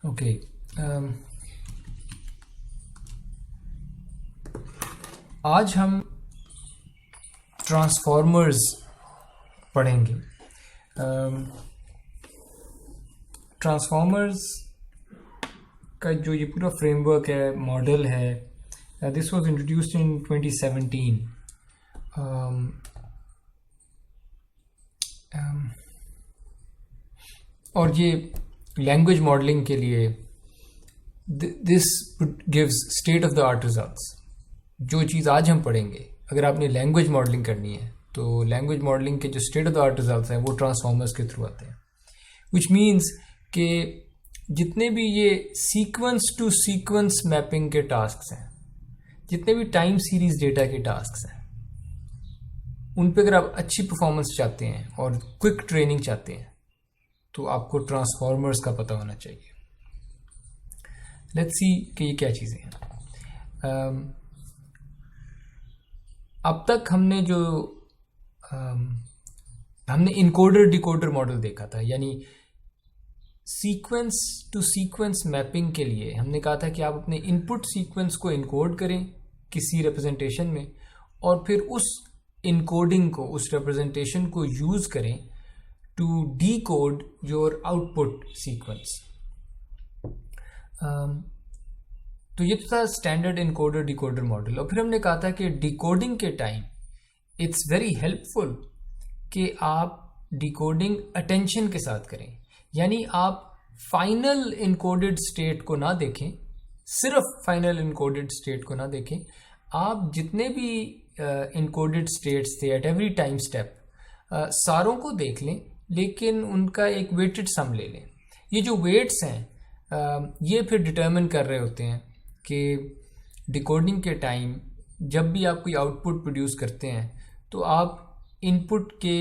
Okay, आज हम transformers पढ़ेंगे। ट्रांसफॉर्मर्स का जो ये पूरा फ्रेमवर्क है, मॉडल है, दिस वाज इंट्रोड्यूस्ड इन 2017। और ये लैंग्वेज मॉडलिंग के लिए this gives state of the art results. जो चीज़ आज हम पढ़ेंगे, अगर आपने लैंग्वेज मॉडलिंग करनी है तो लैंग्वेज मॉडलिंग के जो state of the art results हैं वो ट्रांसफॉर्मर्स के थ्रू आते हैं। विच मीन्स कि जितने भी ये सीक्वेंस टू सीक्वेंस मैपिंग के टास्क हैं, जितने भी टाइम सीरीज डेटा के टास्क हैं, उन पे अगर आप अच्छी परफॉर्मेंस चाहते हैं और क्विक ट्रेनिंग चाहते हैं तो आपको ट्रांसफॉर्मर्स का पता होना चाहिए। लेट्स सी कि ये क्या चीज़ें हैं। अब तक हमने जो हमने इनकोडर डिकोडर मॉडल देखा था, यानी सीक्वेंस टू सीक्वेंस मैपिंग के लिए हमने कहा था कि आप अपने इनपुट सीक्वेंस को इनकोड करें किसी रिप्रेजेंटेशन में, और फिर उस इनकोडिंग को, उस रिप्रेजेंटेशन को यूज करें to decode your output sequence. तो ये तो था स्टैंडर्ड इनकोडर डिकोडर मॉडल। और फिर हमने कहा था कि डिकोडिंग के टाइम इट्स वेरी हेल्पफुल कि आप डिकोडिंग अटेंशन के साथ करें, यानी आप फाइनल इनकोडेड स्टेट को ना देखें, सिर्फ फाइनल इनकोडेड स्टेट को ना देखें, आप जितने भी इनकोडेड स्टेट्स थे एट एवरी टाइम स्टेप सारों को देख लें, लेकिन उनका एक वेटेड सम ले लें। ये जो वेट्स हैं ये फिर डिटर्मिन कर रहे होते हैं कि डिकोडिंग के टाइम जब भी आप कोई आउटपुट प्रोड्यूस करते हैं तो आप इनपुट के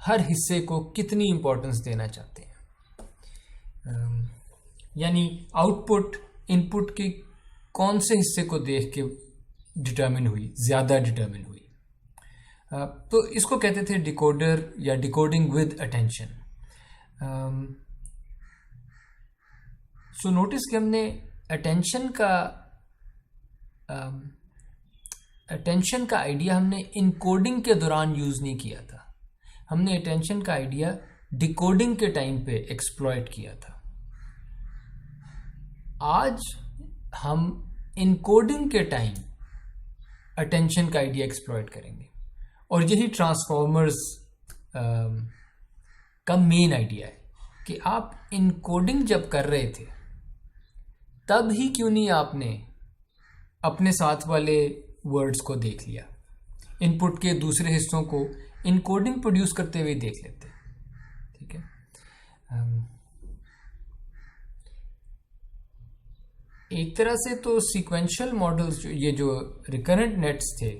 हर हिस्से को कितनी इंपॉर्टेंस देना चाहते हैं। यानी आउटपुट इनपुट के कौन से हिस्से को देख के डिटर्मिन हुई, ज़्यादा डिटर्मिन हुई। तो इसको कहते थे डिकोडर या decoding with attention. So notice कि हमने अटेंशन का आइडिया हमने इनकोडिंग के दौरान यूज़ नहीं किया था, हमने अटेंशन का आइडिया डिकोडिंग के टाइम पे एक्सप्लॉइट किया था। आज हम इनकोडिंग के टाइम अटेंशन का आइडिया एक्सप्लॉइट करेंगे, और यही ट्रांसफॉर्मर्स का मेन आइडिया है कि आप इनकोडिंग जब कर रहे थे तब ही क्यों नहीं आपने अपने साथ वाले वर्ड्स को देख लिया, इनपुट के दूसरे हिस्सों को इनकोडिंग प्रोड्यूस करते हुए देख लेते। ठीक है, एक तरह से तो सीक्वेंशियल मॉडल्स, ये जो रिकरेंट नेट्स थे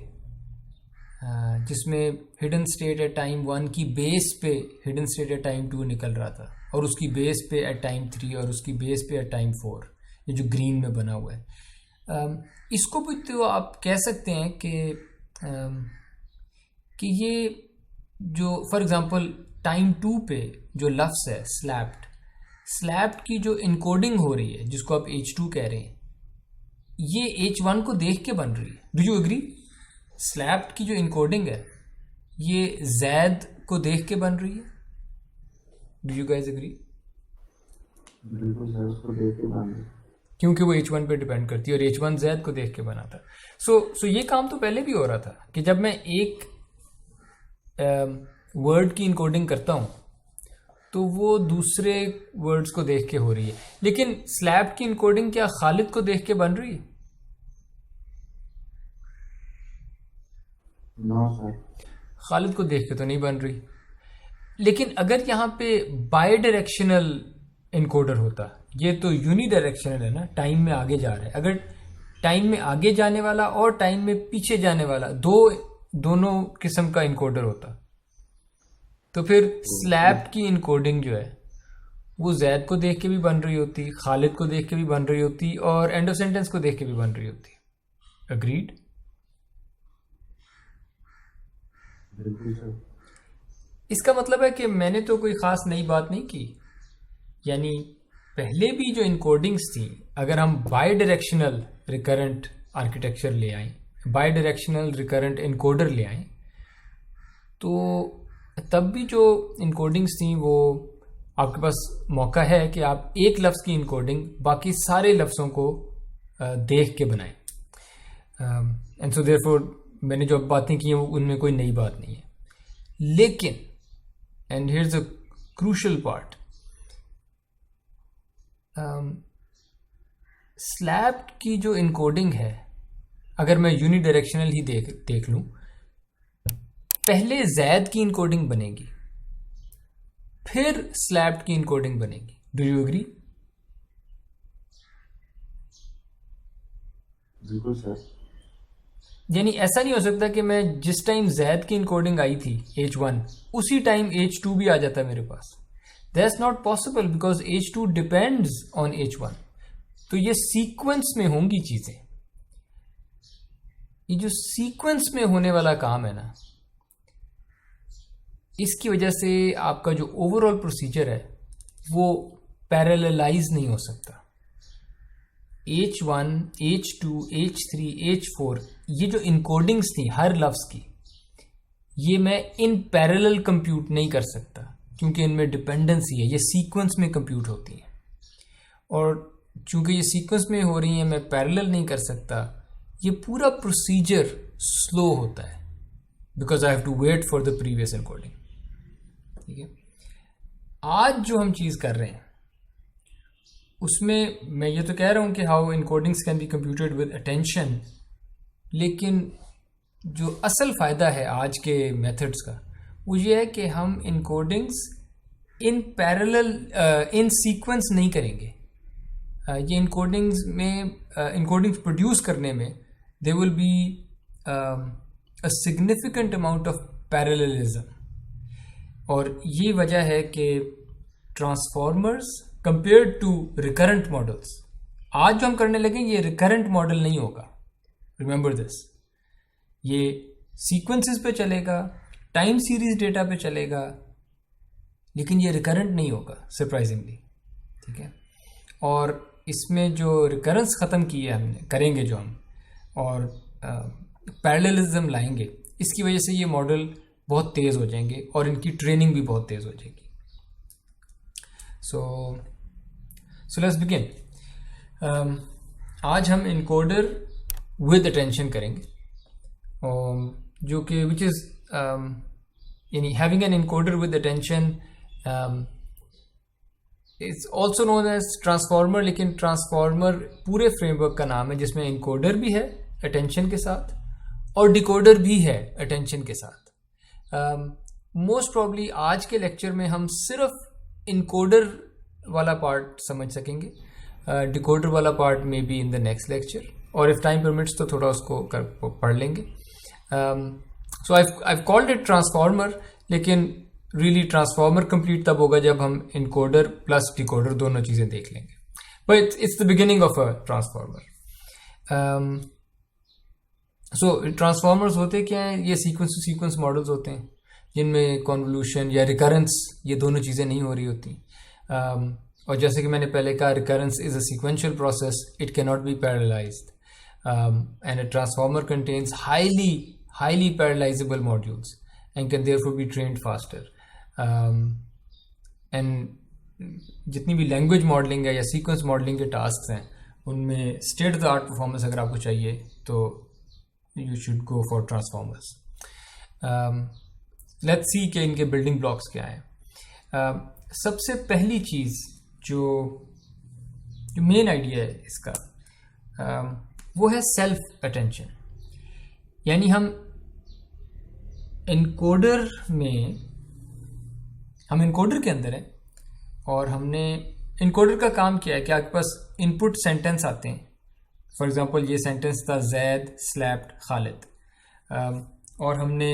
जिसमें हिडन स्टेट एट टाइम 1 की बेस पे हिडन स्टेट एट टाइम 2 निकल रहा था, और उसकी बेस पे एट टाइम 3, और उसकी बेस पे एट टाइम 4, ये जो ग्रीन में बना हुआ है, इसको भी तो आप कह सकते हैं कि ये जो फॉर एग्जांपल टाइम 2 पे जो लफ्ज़ है स्लैप्ड की जो इनकोडिंग हो रही है, जिसको आप H2 कह रहे हैं, ये H1 को देख के बन रही है। Do you agree? स्लैप्ड की जो इनकोडिंग है ये जैद को देख के बन रही है। Do you guys agree? बिल्कुल सर, उसको देख के बन रही है, क्योंकि वो H1 पे डिपेंड करती है और H1 जैद को देख के बना था। सो ये काम तो पहले भी हो रहा था कि जब मैं एक वर्ड की इनकोडिंग करता हूँ तो वो दूसरे वर्ड्स को देख के हो रही है, लेकिन स्लैब की इनकोडिंग क्या खालिद को देख के बन रही है? नो सर, खालिद को देख के तो नहीं बन रही। लेकिन अगर यहाँ पे बाई डायरेक्शनल इनकोडर होता, ये तो यूनी डायरेक्शनल है ना, टाइम में आगे जा रहा है, अगर टाइम में आगे जाने वाला और टाइम में पीछे जाने वाला दोनों किस्म का इनकोडर होता, तो फिर स्लैब की इनकोडिंग जो है वो जैद को देख के भी बन रही होती, खालिद को देख के भी बन रही होती, और एंड ऑफ सेंटेंस को देख के भी बन रही होती। अग्रीड? बिल्कुल सर। इसका मतलब है कि मैंने तो कोई ख़ास नई बात नहीं की, यानी पहले भी जो इनकोडिंग्स थी, अगर हम बाई डायरेक्शनल रिकरेंट आर्किटेक्चर ले आए, बाई डायरेक्शनल रिकरेंट इनकोडर ले आए, तो तब भी जो इनकोडिंग्स थी वो आपके पास मौका है कि आप एक लफ्ज़ की इनकोडिंग बाकी सारे लफ्ज़ों को देख के बनाएं। एंड सो देयरफॉर मैंने जो बातें की हैं उनमें कोई नई बात नहीं है। लेकिन and here's a crucial part, slab की जो इनकोडिंग है, अगर मैं यूनिडायरेक्शनल ही देख लूं, पहले जैद की इनकोडिंग बनेगी, फिर स्लैब की इनकोडिंग बनेगी। Do you agree? बिल्कुल सर। यानी ऐसा नहीं हो सकता कि मैं जिस टाइम जैद की इनकोडिंग आई थी H1 उसी टाइम H2 भी आ जाता है मेरे पास। That's not possible because H2 depends on H1। तो ये सीक्वेंस में होंगी चीजें। ये जो सीक्वेंस में होने वाला काम है ना, इसकी वजह से आपका जो ओवरऑल प्रोसीजर है वो पैरेललाइज नहीं हो सकता। H1, H2, H3, H4 ये जो इनकोडिंग्स थी हर लफ्ज की, ये मैं इन पैरेलल कंप्यूट नहीं कर सकता क्योंकि इनमें डिपेंडेंसी है। ये सीक्वेंस में कंप्यूट होती हैं और चूंकि ये सीक्वेंस में हो रही हैं, मैं पैरेलल नहीं कर सकता। ये पूरा प्रोसीजर स्लो होता है because I have to wait for the previous encoding. ठीक है, आज जो हम चीज़ कर रहे हैं उसमें मैं ये तो कह रहा हूँ कि how encodings can be computed with attention, लेकिन जो असल फ़ायदा है आज के मेथड्स का वो ये है कि हम इनकोडिंग्स इन पैरेलल इन सीक्वेंस नहीं करेंगे। ये इनकोडिंग्स में इनकोडिंग्स प्रोड्यूस करने में they will be a significant amount of parallelism, और ये वजह है कि transformers compared to recurrent models, आज जो हम करने लगे ये रिकरेंट मॉडल नहीं होगा। रिमेंबर दिस, ये सीक्वेंसेस पे चलेगा, टाइम सीरीज डेटा पे चलेगा, लेकिन ये रिकरेंट नहीं होगा सरप्राइजिंगली। ठीक है, और इसमें जो रिकरेंस ख़त्म की है हमने, करेंगे जो हम, और पैरेललिज्म लाएंगे, इसकी वजह से ये मॉडल बहुत तेज़ हो जाएंगे और इनकी ट्रेनिंग भी बहुत तेज़ हो जाएगी। So let's begin. आज हम इनकोडर विद अटेंशन करेंगे, जो कि विच इज़ यानी having an encoder with attention it's also known as transformer. लेकिन ट्रांसफॉर्मर पूरे फ्रेमवर्क का नाम है जिसमें इनकोडर भी है अटेंशन के साथ और डिकोडर भी है अटेंशन के साथ। मोस्ट प्रॉब्ली आज के लेक्चर में हम सिर्फ इनकोडर वाला पार्ट समझ सकेंगे, डिकोडर वाला पार्ट में be in the next lecture, और इफ टाइम परमिट्स तो थोड़ा उसको पढ़ लेंगे। सो आई कॉल्ड इट ट्रांसफॉर्मर, लेकिन रियली ट्रांसफॉर्मर कंप्लीट तब होगा जब हम इनकोडर प्लस डिकोडर दोनों चीज़ें देख लेंगे, but it's the beginning of a transformer. So transformers होते क्या हैं? ये सीक्वेंस टू सीक्वेंस मॉडल्स होते हैं जिनमें कॉन्वोल्यूशन या रिकरेंस ये दोनों चीज़ें नहीं हो रही होती। और जैसे कि मैंने पहले कहा, recurrence is a sequential process, it can not be parallelized, and a transformer contains highly parallelizable modules and can therefore be trained faster. And जितनी भी लैंग्वेज मॉडलिंग है या सीक्वेंस मॉडलिंग के टास्क हैं उनमें state of the art performance अगर आपको चाहिए तो you should go for transformers. Let's see कि इनके बिल्डिंग ब्लॉक्स क्या हैं। सबसे पहली चीज़ जो मेन आइडिया है इसका वो है सेल्फ अटेंशन। यानी हम इनकोडर के अंदर है और हमने इनकोडर का काम किया है कि आपके पास इनपुट सेंटेंस आते हैं। फॉर एग्जांपल ये सेंटेंस था जैद स्लैप्ड खालिद, और हमने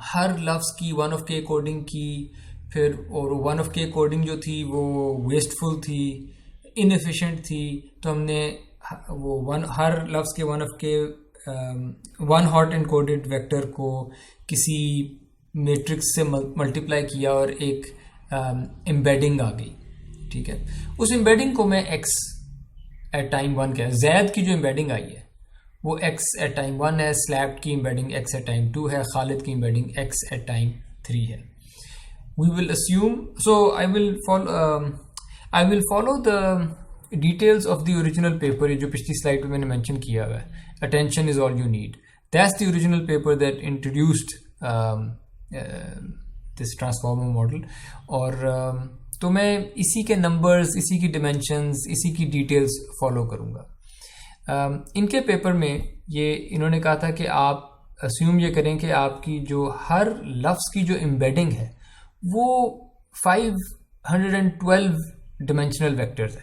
हर लफ्ज़ की वन ऑफ के कोडिंग की, फिर और वन ऑफ के कोडिंग जो थी वो वेस्टफुल थी, इनएफिशिएंट थी, तो हमने वो हर लफ्ज़ के वन ऑफ के वन हॉट एनकोडेड वेक्टर को किसी मैट्रिक्स से मल्टीप्लाई किया और एक एम्बेडिंग आ गई। ठीक है, उस एम्बेडिंग को मैं x एट टाइम 1 कह, जैद की जो एम्बेडिंग आई है वो x एट टाइम 1 है, स्लैब्ड की एम्बेडिंग x एट टाइम 2 है, खालिद की एम्बेडिंग x एट टाइम 3 है. We will assume, so I will follow the details of the original paper, जो पिछली स्लाइड पे मैंने मेंशन किया हुआ है. Attention is all you need. That's the original paper that introduced this transformer model. और तो मैं इसी के नंबर्स, इसी की डिमेंशंस, इसी की डिटेल्स फॉलो करूँगा. इनके पेपर में ये इन्होंने कहा था कि आप अस्यूम ये करें कि आपकी जो हर लफ्ज़ की जो एम्बेडिंग है वो 512 डिमेंशनल वेक्टर्स है.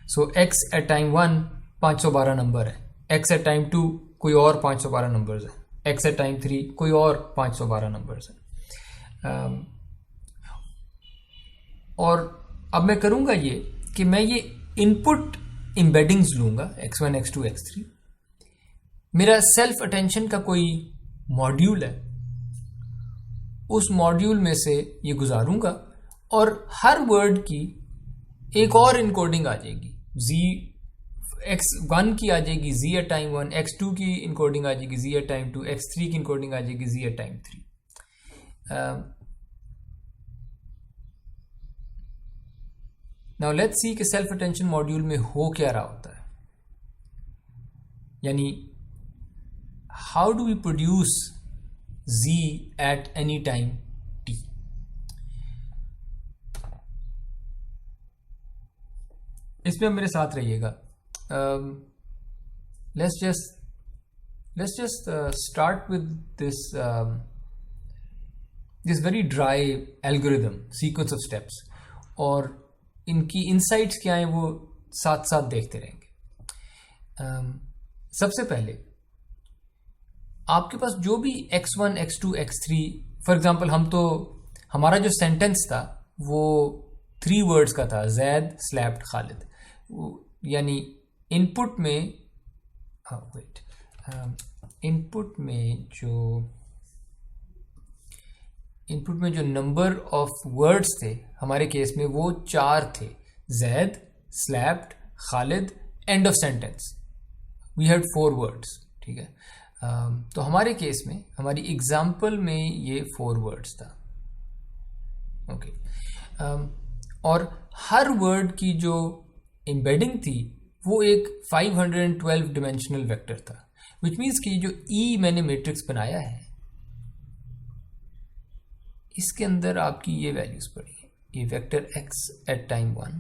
सो x एट टाइम 1 512 नंबर है, x एट टाइम 2 कोई और 512 नंबर्स है, x एट टाइम 3 कोई और 512 नंबर्स है. और अब मैं करूँगा ये कि मैं ये इनपुट एम्बेडिंग्स लूँगा x1 x2 x3. मेरा सेल्फ अटेंशन का कोई मॉड्यूल है, उस मॉड्यूल में से ये गुजारूंगा और हर वर्ड की एक और इनकोडिंग आ जाएगी. x1 की आ जाएगी z एट टाइम 1, x2 की इनकोडिंग आ जाएगी z एट टाइम 2, x3 की इनकोडिंग आ जाएगी z at time 3. Now let's see कि सेल्फ अटेंशन मॉड्यूल में हो क्या रहा होता है, यानी how do we produce z at any time t. इसमें मेरे साथ रहिएगा. let's just start with this very dry algorithm sequence of steps, और इनकी insights क्या हैं वो साथ साथ देखते रहेंगे. सबसे पहले आपके पास जो भी x1 x2 x3, for example हमारा जो सेंटेंस था वो 3 वर्ड्स का था, जैद स्लैप्ड खालिद. यानी इनपुट में जो नंबर ऑफ वर्ड्स थे हमारे केस में वो 4 थे, Zaid slapped Khalid, end of sentence. We had 4 words. ठीक है, तो हमारे केस में, हमारी एग्जाम्पल में ये 4 वर्ड्स था. ओके, और हर वर्ड की जो एम्बेडिंग थी वो एक 512 डिमेंशनल वेक्टर था, विच मीन्स कि जो ई मैंने मैट्रिक्स बनाया है इसके अंदर आपकी ये वैल्यूज पड़ी है. ये vector x at time 1,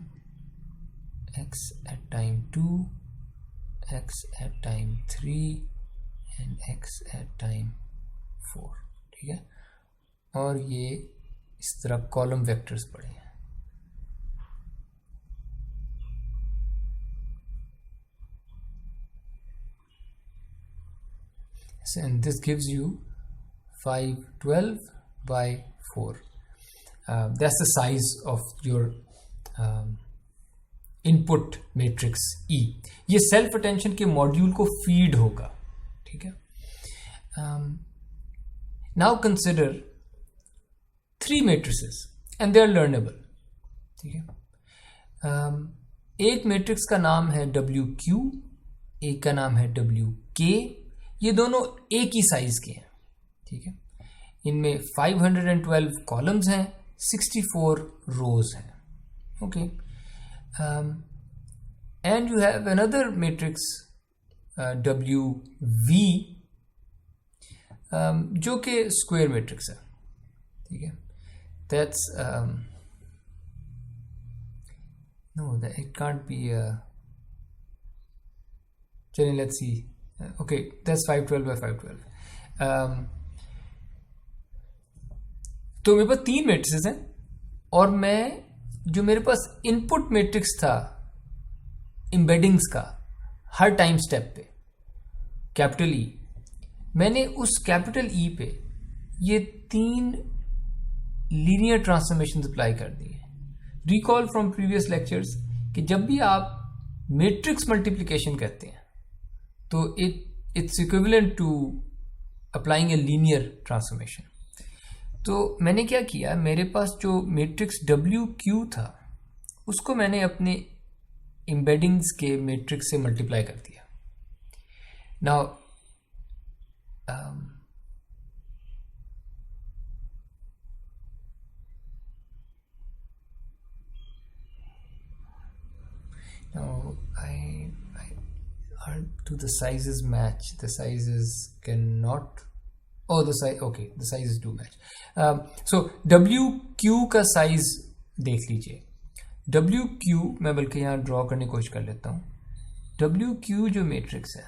x at time 2, x at time 3 and x at time 4. ठीक है, और ये इस तरह कॉलम वेक्टर्स पड़े हैं. And this gives you 512 by 4. That's the size of your input matrix E. ये सेल्फ अटेंशन के मॉड्यूल को फीड होगा. ठीक है, now consider 3 matrices and they are learnable. ठीक है, एक मैट्रिक्स का नाम है WQ, एक का नाम है WK. ये दोनों एक ही साइज के हैं. ठीक है, इनमें 512 कॉलम्स हैं, 64 रोज हैं. Okay, and you have another matrix WV जो कि स्क्वायर मैट्रिक्स है. ठीक है, that's no, that it can't be. चलिए let's see. Okay, that's 512 by 512. तो मेरे पास 3 मैट्रिसेस हैं और जो मेरे पास इनपुट मैट्रिक्स था एम्बेडिंग्स का हर टाइम स्टेप पे, कैपिटल E, मैंने उस कैपिटल E पे ये 3 लीनियर ट्रांसफॉर्मेशन अप्लाई कर दी है. रिकॉल फ्रॉम प्रीवियस लेक्चर्स कि जब भी आप मैट्रिक्स मल्टीप्लिकेशन करते हैं तो it's equivalent to applying a linear transformation. तो मैंने क्या किया, मेरे पास जो मैट्रिक्स WQ था उसको मैंने अपने एम्बेडिंग्स के मैट्रिक्स से मल्टीप्लाई कर दिया. Now do the sizes match? The sizes cannot. Oh, the size. Okay, the sizes do match. So WQ का साइज देख लीजिए. WQ मैं बल्कि यहाँ ड्रॉ करने की कोशिश कर लेता हूँ. WQ जो मैट्रिक्स है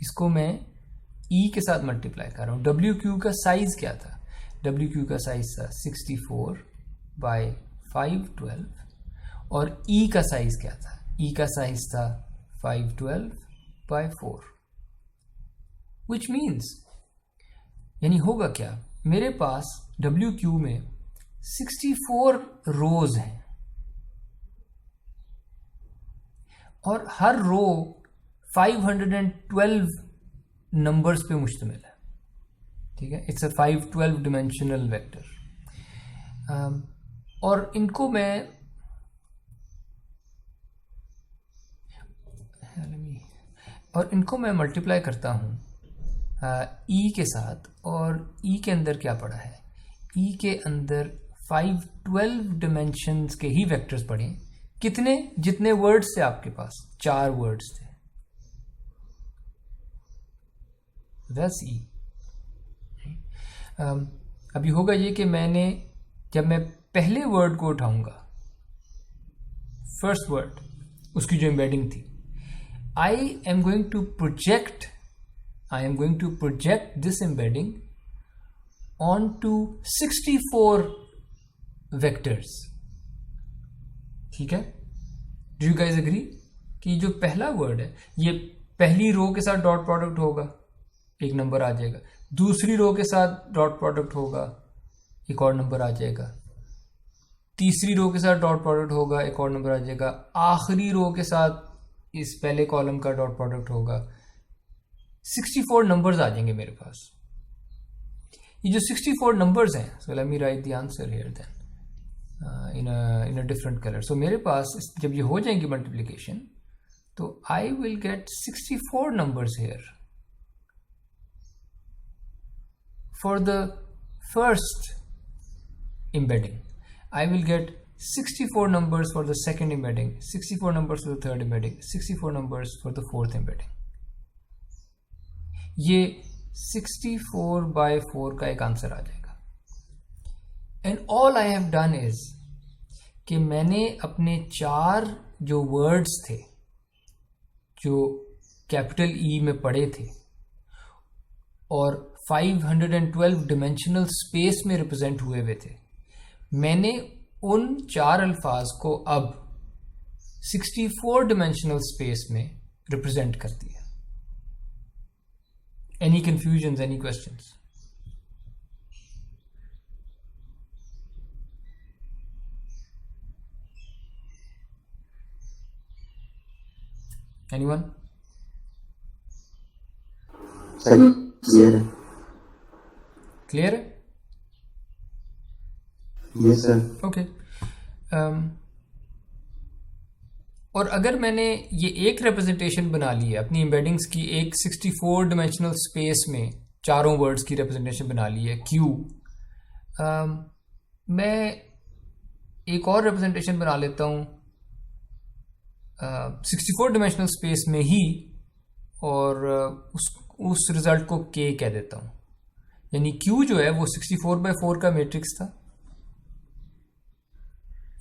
इसको मैं E के साथ मल्टीप्लाई कर रहा हूँ. WQ का साइज क्या था? WQ का साइज था 64 by 512 और E का साइज क्या था? E का साइज था 512 by 4. Which means यानी होगा क्या? मेरे पास WQ में 64 रोज हैं और हर रो 512 नंबर्स पे मुश्तमिल है. ठीक है, इट्स अ 512 डिमेंशनल वेक्टर. और इनको मैं मल्टीप्लाई करता हूँ ई के साथ. और ई के अंदर क्या पड़ा है? ई के अंदर 512 डिमेंशंस के ही वेक्टर्स पड़े. कितने? जितने वर्ड्स थे आपके पास, 4 वर्ड्स थे. That's E. अभी होगा ये कि जब मैं पहले वर्ड को उठाऊंगा, फर्स्ट वर्ड, उसकी जो एम्बेडिंग थी, I am going to project this embedding onto 64 vectors. ठीक है? Do you guys agree कि जो पहला वर्ड है ये पहली रो के साथ डॉट प्रोडक्ट होगा, एक नंबर आ जाएगा. दूसरी रो के साथ डॉट प्रोडक्ट होगा, एक और नंबर आ जाएगा. तीसरी रो के साथ डॉट प्रोडक्ट होगा, एक और नंबर आ जाएगा. आखिरी रो के साथ इस पहले कॉलम का डॉट प्रोडक्ट होगा. 64 नंबर्स आ जाएंगे मेरे पास. ये जो 64 नंबर्स हैं, so let me write the answer here then in a different colour. सो मेरे पास जब ये हो जाएंगी मल्टीप्लिकेशन, तो I will get 64 numbers here for the first embedding. I will get 64 numbers for the second embedding, 64 numbers for the third embedding, 64 numbers for the fourth embedding. ये 64 by 4 का एक आंसर आ जाएगा. And all I have done is कि मैंने अपने 4 जो words थे जो कैपिटल E में पड़े थे और 512 डिमेंशनल स्पेस में रिप्रेजेंट हुए थे, मैंने उन 4 अल्फाज को अब 64 डिमेंशनल स्पेस में रिप्रेजेंट कर दिया. Any confusion, any questions? Anyone? Clear है? Yes sir. ओके. और अगर मैंने ये एक रिप्रेजेंटेशन बना ली है अपनी एम्बेडिंग्स की, एक 64 डिमेंशनल स्पेस में चारों वर्ड्स की रिप्रेजेंटेशन बना ली है क्यू, मैं एक और रिप्रेजेंटेशन बना लेता हूँ 64 डिमेंशनल स्पेस में ही और उस रिजल्ट को के कह देता हूँ. यानी क्यू जो है वो 64 by 4 का मैट्रिक्स था.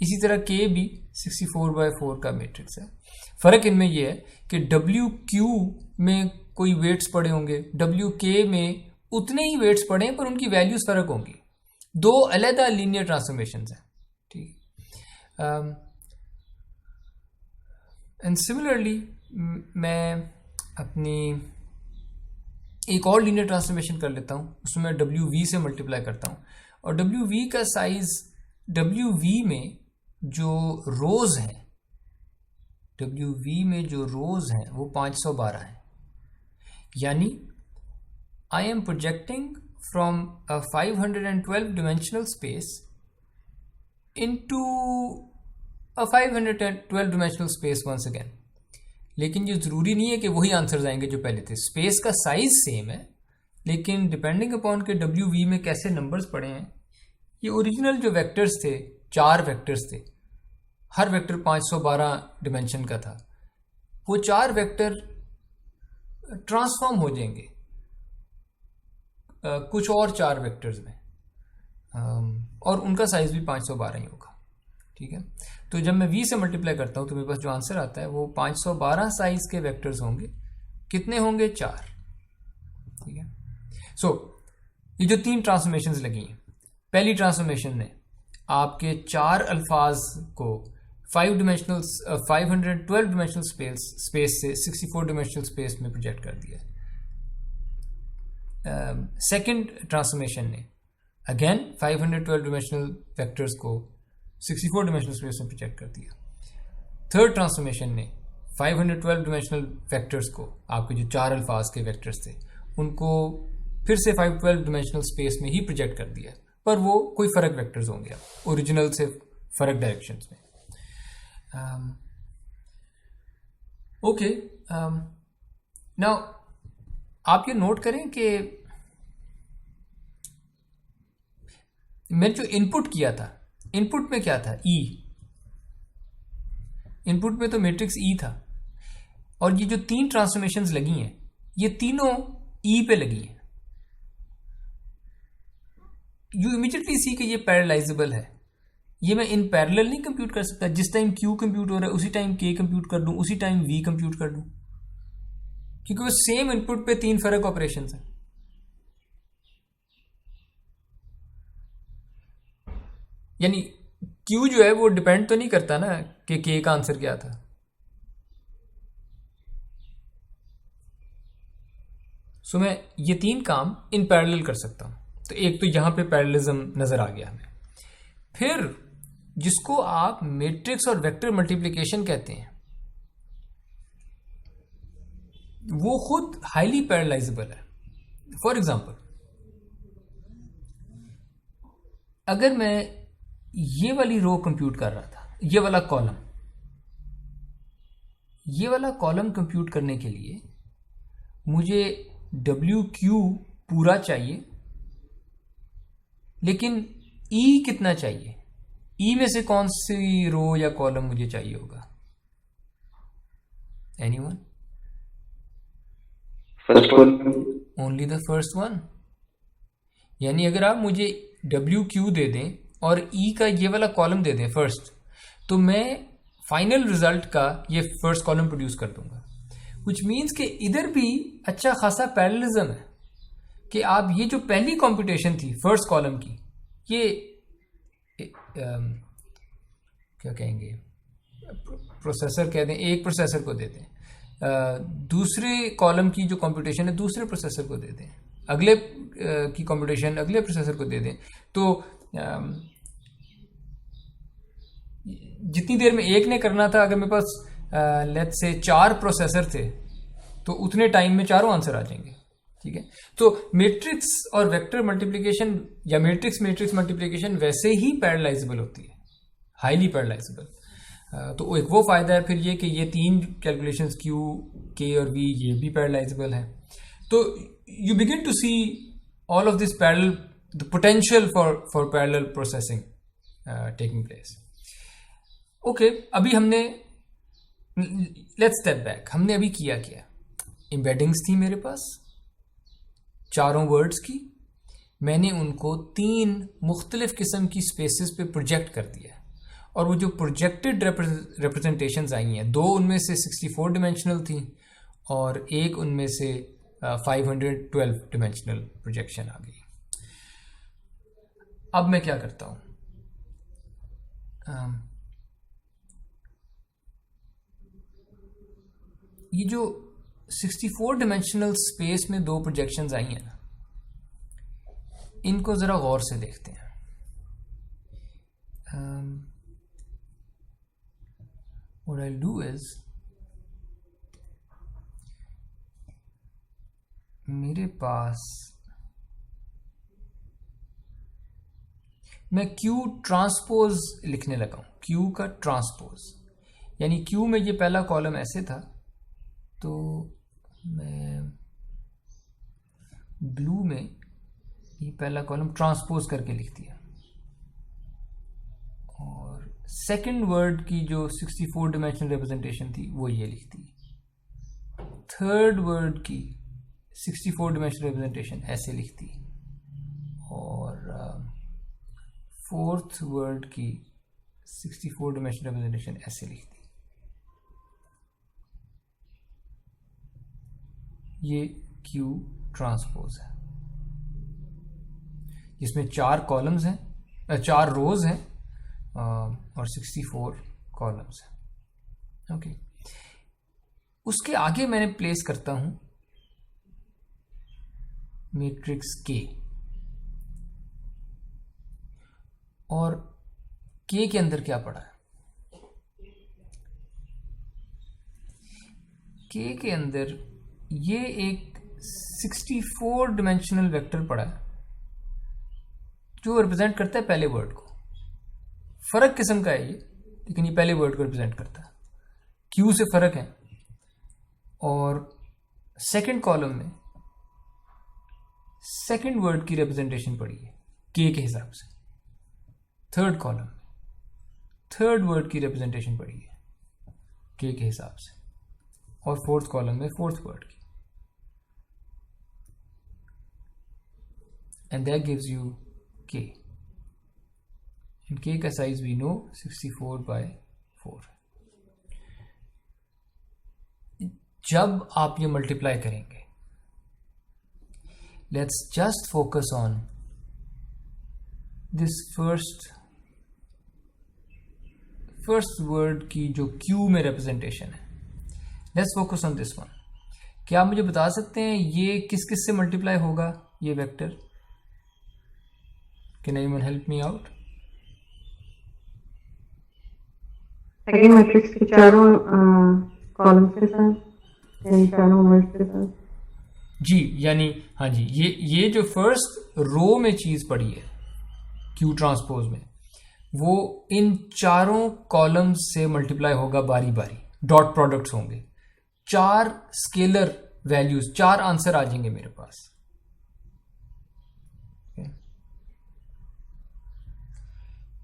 इसी तरह के भी 64 by 4 का मैट्रिक्स है. फर्क इनमें यह है कि WQ में कोई वेट्स पड़े होंगे, WK में उतने ही वेट्स पड़े हैं पर उनकी वैल्यूज फर्क होंगी. 2 अलग लीनियर ट्रांसफॉर्मेशन हैं. ठीक. एंड सिमिलरली मैं अपनी एक और लीनियर ट्रांसफॉर्मेशन कर लेता हूँ, उसमें मैं WV से मल्टीप्लाई करता हूँ और WV का साइज, WV में जो रोज हैं, WV में जो रोज हैं वो 512 हैं. यानी I am projecting from a 512 dimensional space into a 512 dimensional space once again. लेकिन ये ज़रूरी नहीं है कि वही आंसर्स आएंगे जो पहले थे। स्पेस का साइज सेम है, लेकिन डिपेंडिंग अपॉन के डब्ल्यू वी में कैसे नंबर्स पड़े हैं। ये ओरिजिनल जो वेक्टर्स थे, 4 वेक्टर्स थे, हर वेक्टर 512 डिमेंशन का था। वो 4 वेक्टर ट्रांसफॉर्म हो जाएंगे कुछ और 4 वेक्टर्स में, और उनका साइज भी 512 ही होगा। ठीक है, तो जब मैं v से मल्टीप्लाई करता हूं तो मेरे पास जो आंसर आता है वो 512 साइज के वेक्टर्स होंगे। कितने होंगे? 4। ठीक है, सो ये जो 3 ट्रांसफॉर्मेशंस लगी हैं, पहली ट्रांसफॉर्मेशन ने आपके 4 अल्फाज को 512 डिमेंशनल स्पेस से 64 डिमेंशनल स्पेस में प्रोजेक्ट कर दिया। सेकंड ट्रांसफॉर्मेशन ने अगेन 512 डिमेंशनल वेक्टर्स को 64 डिमेंशनल स्पेस में प्रोजेक्ट कर दिया। थर्ड ट्रांसफॉर्मेशन ने 512 डिमेंशनल वेक्टर्स को, आपके जो 4 अल्फाज के वेक्टर्स थे, उनको फिर से 512 डिमेंशनल स्पेस में ही प्रोजेक्ट कर दिया, पर वो कोई फर्क वेक्टर्स होंगे ओरिजिनल से फर्क डायरेक्शंस में। ओके, नाउ आप ये नोट करें कि मैंने जो इनपुट किया था, इनपुट में क्या था? ई। इनपुट में तो मैट्रिक्स ई था, और ये जो 3 ट्रांसफॉर्मेशंस लगी हैं, ये तीनों ई पे लगी हैं। यू इमीडिएटली सी कि ये पैरेललाइजेबल है। ये मैं इन पैरेलल नहीं कंप्यूट कर सकता। जिस टाइम क्यू कंप्यूट हो रहा है उसी टाइम के कंप्यूट कर दूं, उसी टाइम वी कंप्यूट कर दूं, क्योंकि वो सेम इनपुट पे 3 फर्क ऑपरेशंस हैं। यानी क्यू जो है वो डिपेंड तो नहीं करता ना कि के का आंसर क्या था। सो मैं ये 3 काम इन पैरेलल कर सकता हूं। तो एक तो यहां पे पैरेललिज्म नजर आ गया हमें। फिर जिसको आप मैट्रिक्स और वेक्टर मल्टीप्लिकेशन कहते हैं, वो खुद हाईली पैरेललाइजेबल है। फॉर एग्जाम्पल, अगर मैं ये वाली रो कंप्यूट कर रहा था, ये वाला कॉलम कंप्यूट करने के लिए मुझे डब्ल्यू क्यू पूरा चाहिए, लेकिन ई कितना चाहिए? ई में से कौन सी रो या कॉलम मुझे चाहिए होगा? Anyone? First one. Only the first one. यानी अगर आप मुझे डब्ल्यू क्यू दे दें और ई का ये वाला कॉलम दे दें फर्स्ट, तो मैं फाइनल रिजल्ट का ये फर्स्ट कॉलम प्रोड्यूस कर दूंगा। विच मीन्स कि इधर भी अच्छा खासा पैरेललिज्म है कि आप ये जो पहली कंप्यूटेशन थी फर्स्ट कॉलम की, ये क्या कहेंगे, प्रोसेसर कह दें, एक प्रोसेसर को दे दें, दूसरे कॉलम की जो कंप्यूटेशन है दूसरे प्रोसेसर को दे दें, अगले की कंप्यूटेशन अगले प्रोसेसर को दे दें, तो जितनी देर में एक ने करना था, अगर मेरे पास लेट्स से 4 प्रोसेसर थे, तो उतने टाइम में चारों आंसर आ जाएंगे। ठीक है, तो मैट्रिक्स और वेक्टर मल्टीप्लिकेशन या मैट्रिक्स मल्टीप्लिकेशन वैसे ही पैरेललाइजेबल होती है, हाईली पैरेललाइजेबल। तो एक वो फायदा है फिर ये कि ये 3 कैलकुलेशंस क्यू, के और वी ये भी पैरेललाइजेबल है। तो you begin to see all of this parallel, the potential for parallel processing taking place. Okay, अभी हमने, लेट्स स्टेप बैक, हमने अभी किया क्या? एम्बेडिंग्स थी मेरे पास 4 वर्ड्स की, मैंने उनको 3 मुख्तलिफ किस्म की स्पेसेस पे प्रोजेक्ट कर दिया, और वो जो प्रोजेक्टेड रिप्रेजेंटेशंस आई हैं, 2 उनमें से 64 डिमेंशनल थी और एक उनमें से 512 डिमेंशनल प्रोजेक्शन आ गई। अब मैं क्या करता हूँ, ये जो 64 डिमेंशनल स्पेस में 2 प्रोजेक्शंस आई हैं ना, इनको जरा गौर से देखते हैं। What I'll do is, मेरे पास मैं क्यू ट्रांसपोज लिखने लगा हूँ, क्यू का ट्रांसपोज, यानी क्यू में ये पहला कॉलम ऐसे था, तो मैं ब्लू में ये पहला कॉलम ट्रांसपोज करके लिख दिया, और सेकंड वर्ड की जो 64 डिमेंशनल रिप्रेजेंटेशन थी वो ये लिख दी, थर्ड वर्ड की 64 डिमेंशनल रिप्रेजेंटेशन ऐसे लिख दी, और फोर्थ वर्ड की 64 डिमेंशनल रिप्रेजेंटेशन ऐसे लिख दी। ये क्यू ट्रांसपोज है, जिसमें 4 कॉलम्स हैं, 4 रोज हैं और 64 कॉलम्स हैं। ओके, उसके आगे मैंने प्लेस करता हूं मैट्रिक्स के, और के के अंदर क्या पड़ा है? के के अंदर ये एक 64 डिमेंशनल वेक्टर पड़ा है जो रिप्रेजेंट करता है पहले वर्ड को। फर्क किस्म का है ये, लेकिन ये पहले वर्ड को रिप्रेजेंट करता है, क्यू से फर्क है। और सेकंड कॉलम में सेकंड वर्ड की रिप्रेजेंटेशन पड़ी है के हिसाब से, थर्ड कॉलम में थर्ड वर्ड की रिप्रेजेंटेशन पड़ी है के हिसाब से, और फोर्थ कॉलम में फोर्थ वर्ड की, एंड दैट गिव्स यू के। एंड के का साइज वी नो 64/4। जब आप ये मल्टीप्लाई करेंगे, let's just focus on this first word की जो क्यू में रिप्रेजेंटेशन है। Let's focus on this one. क्या आप मुझे बता सकते हैं ये किस किस से मल्टीप्लाई होगा ये vector? Can anyone help me out? Second matrix के चारों कॉलम्स के साथ, यानी चारों वर्ड्स के साथ। जी, यानी हाँ जी, ये जो फर्स्ट रो में चीज पड़ी है क्यू ट्रांसपोज में, वो इन चारों कॉलम्स से मल्टीप्लाई होगा बारी बारी, डॉट प्रोडक्ट्स होंगे, 4 स्केलर वैल्यूज, 4 आंसर आ जाएंगे मेरे पास।